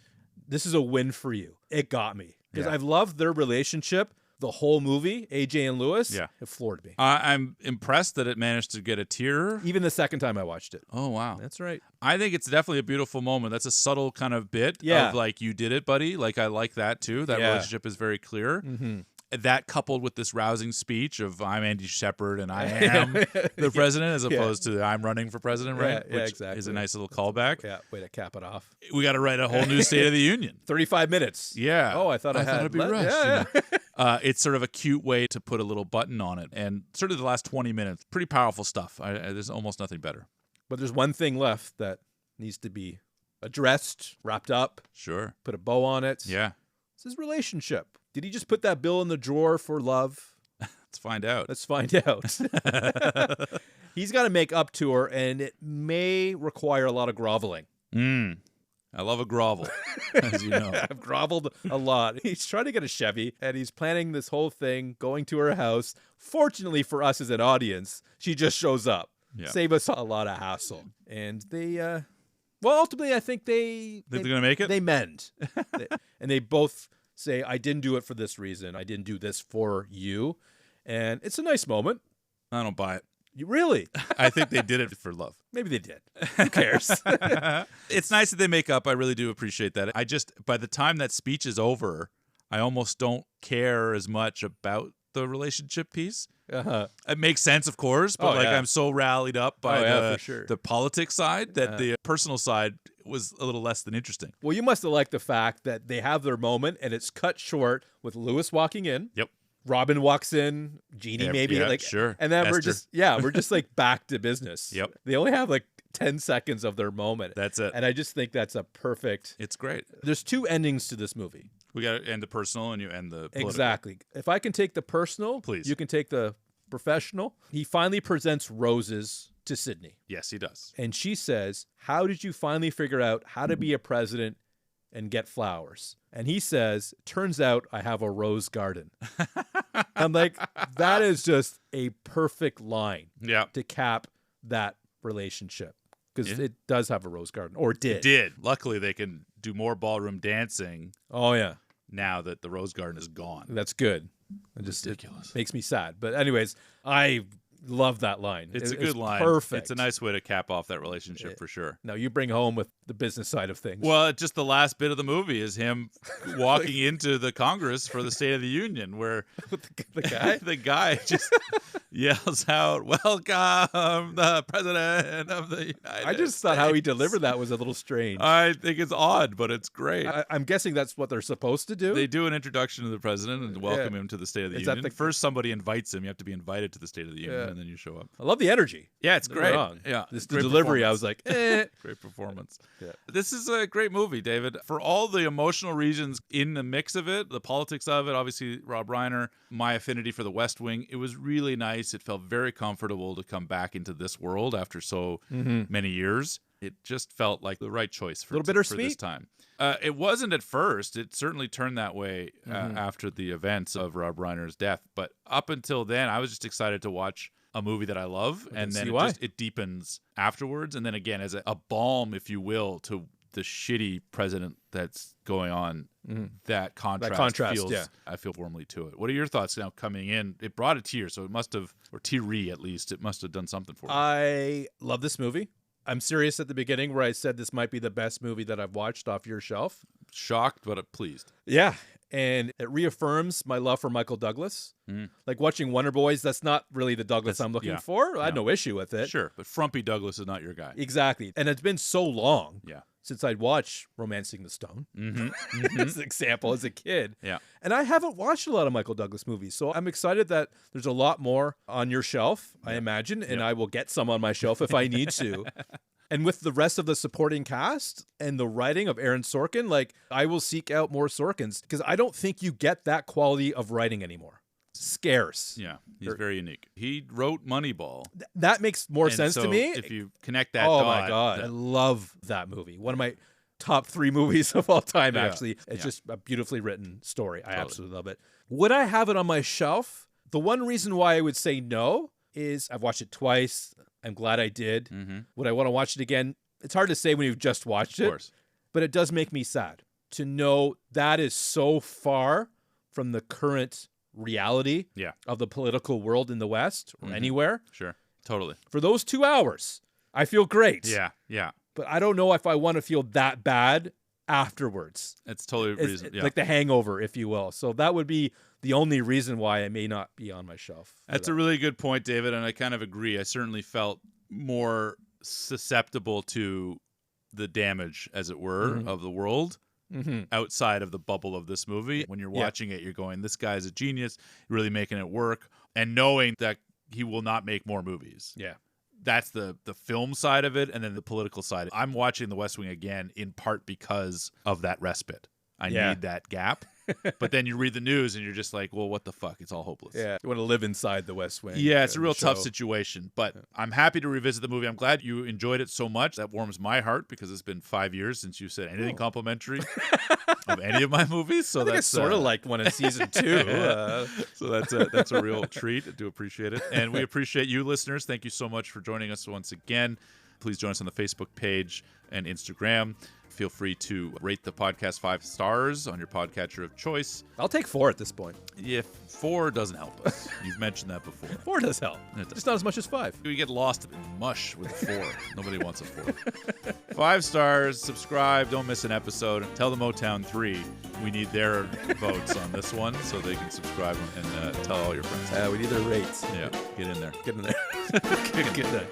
this is a win for you. It got me. Because Yeah. I've loved their relationship the whole movie, AJ and Lewis. Yeah. It floored me. I'm impressed that it managed to get a tear. Even the second time I watched it. Oh, wow. That's right. I think it's definitely a beautiful moment. That's a subtle kind of bit Yeah. of like, you did it, buddy. Like, I like that too. That Yeah. relationship is very clear. Mm-hmm. That coupled with this rousing speech of I'm Andy Shepherd and I am the president as opposed to I'm running for president, right? Yeah, Which exactly. is a nice little callback. Yeah, way to cap it off. We got to write a whole new State of the Union. 35 minutes. Yeah. Oh, I thought I had it'd be le- rushed. Yeah, you know? It's sort of a cute way to put a little button on it. And sort of the last 20 minutes, pretty powerful stuff. There's almost nothing better. But there's one thing left that needs to be addressed, wrapped up, Sure. put a bow on it. Yeah. It's his relationship. Did he just put that bill in the drawer for love? Let's find out. Let's find out. He's got to make up to her, and it may require a lot of groveling. I love a grovel, as you know. I've groveled a lot. He's trying to get a Chevy, and he's planning this whole thing, going to her house. Fortunately for us as an audience, she just shows up. Yeah. Save us a lot of hassle. And they, well, ultimately, I think Think they're going to make it? They mend. And they both say, I didn't do it for this reason. I didn't do this for you. And it's a nice moment. I don't buy it. You really? I think they did it for love. Maybe they did. Who cares? It's nice that they make up. I really do appreciate that. I just, by the time that speech is over, I almost don't care as much about the relationship piece. Uh-huh. It makes sense, of course, but I'm so rallied up by the politics side that the personal side was a little less than interesting. Well, you must have liked the fact that they have their moment and it's cut short with Lewis walking in. Yep. Robin walks in, Jeannie maybe. Yeah, like sure. And then Esther. we're just like back to business. Yep. They only have like 10 seconds of their moment. That's it. And I just think that's a perfect. It's great. There's two endings to this movie. We got to end the personal and you end the political. Exactly. If I can take the personal, please. You can take the professional. He finally presents roses to Sydney. Yes, he does. And she says, how did you finally figure out how to be a president and get flowers? And he says, turns out I have a rose garden. I'm like, that is just a perfect line to cap that relationship. Because it does have a rose garden, or did. It did. Luckily, they can do more ballroom dancing. Oh, yeah. Now that the rose garden is gone. That's good. Ridiculous. It makes me sad. But anyways, I love that line. It's a good line. Perfect. It's a nice way to cap off that relationship for sure. Now you bring home with the business side of things. Well, just the last bit of the movie is him walking into the Congress for the State of the Union, where the guy, the guy just yells out, "Welcome, the President of the United I just thought how he delivered that was a little strange. I think it's odd, but it's great. I'm guessing that's what they're supposed to do. They do an introduction to the president and welcome him to the State of the Is that Union. the- First, somebody invites him. You have to be invited to the State of the Union, and then you show up. I love the energy. Yeah, it's Don't great. get me wrong. Yeah, This great delivery, I was performance. like, eh. Great performance. Yeah. This is a great movie, David. For all the emotional reasons in the mix of it, the politics of it, obviously Rob Reiner, my affinity for the West Wing, it was really nice. It felt very comfortable to come back into this world after so many years. It just felt like the right choice for, Little for this bittersweet? time. It wasn't at first. It certainly turned that way after the events of Rob Reiner's death. But up until then, I was just excited to watch a movie that I love, and then see why. it deepens afterwards. And then again, as a balm, if you will, to the shitty president that's going on, that contrast feels, yeah. I feel warmly to it. What are your thoughts now coming in? It brought a tear, so it must have, or teary at least, it must have done something for you. I love this movie. I'm serious at the beginning where I said this might be the best movie that I've watched off your shelf. Shocked, but pleased. Yeah. And it reaffirms my love for Michael Douglas. Like watching Wonder Boys, that's not really the Douglas I'm looking for. I had no issue with it. Sure, but Frumpy Douglas is not your guy. Exactly. And it's been so long Yeah. since I'd watched Romancing the Stone, as an example, as a kid. Yeah. And I haven't watched a lot of Michael Douglas movies. So I'm excited that there's a lot more on your shelf, I imagine, and I will get some on my shelf if I need to. And with the rest of the supporting cast and the writing of Aaron Sorkin, like I will seek out more Sorkins because I don't think you get that quality of writing anymore. Scarce. Yeah, he's very unique. He wrote Moneyball. That makes more And sense so to me. If you connect that Oh dot, my God. I love that movie. One of my top 3 movies of all time, actually. It's just a beautifully written story. I absolutely love it. Would I have it on my shelf? The one reason why I would say no is I've watched it twice. I'm glad I did. Would I want to watch it again? It's hard to say when you've just watched it. Of course. But it does make me sad to know that is so far from the current reality of the political world in the West or anywhere. Sure. Totally. For those 2 hours, I feel great. Yeah. Yeah. But I don't know if I want to feel that bad afterwards. It's totally reason. Yeah. Like the hangover, if you will. So that would be the only reason why it may not be on my shelf. That's a really good point, David, and I kind of agree. I certainly felt more susceptible to the damage, as it were, of the world outside of the bubble of this movie. When you're watching it, you're going, this guy's a genius, really making it work, and knowing that he will not make more movies. Yeah. That's the film side of it, and then the political side. I'm watching The West Wing again in part because of that respite. I need that gap. But then you read the news and you're just like, well, what the fuck? It's all hopeless. Yeah. You want to live inside the West Wing. Yeah, it's a real tough show. situation. But I'm happy to revisit the movie. I'm glad you enjoyed it so much. That warms my heart because it's been 5 years since you said anything complimentary of any of my movies. So I think that's sort of liked one in season 2. So that's a real treat. I do appreciate it. And we appreciate you, listeners. Thank you so much for joining us once again. Please join us on the Facebook page and Instagram. Feel free to rate the podcast 5 stars on your podcatcher of choice. I'll take 4 at this point. If 4 doesn't help us, you've mentioned that before. 4 does help. Just not as much as 5. We get lost in mush with 4. Nobody wants a 4. 5 stars, subscribe, don't miss an episode. Tell the Motown 3 we need their votes on this one so they can subscribe and tell all your friends. We need their rates. Yeah, get in there. Get in there. Get in there.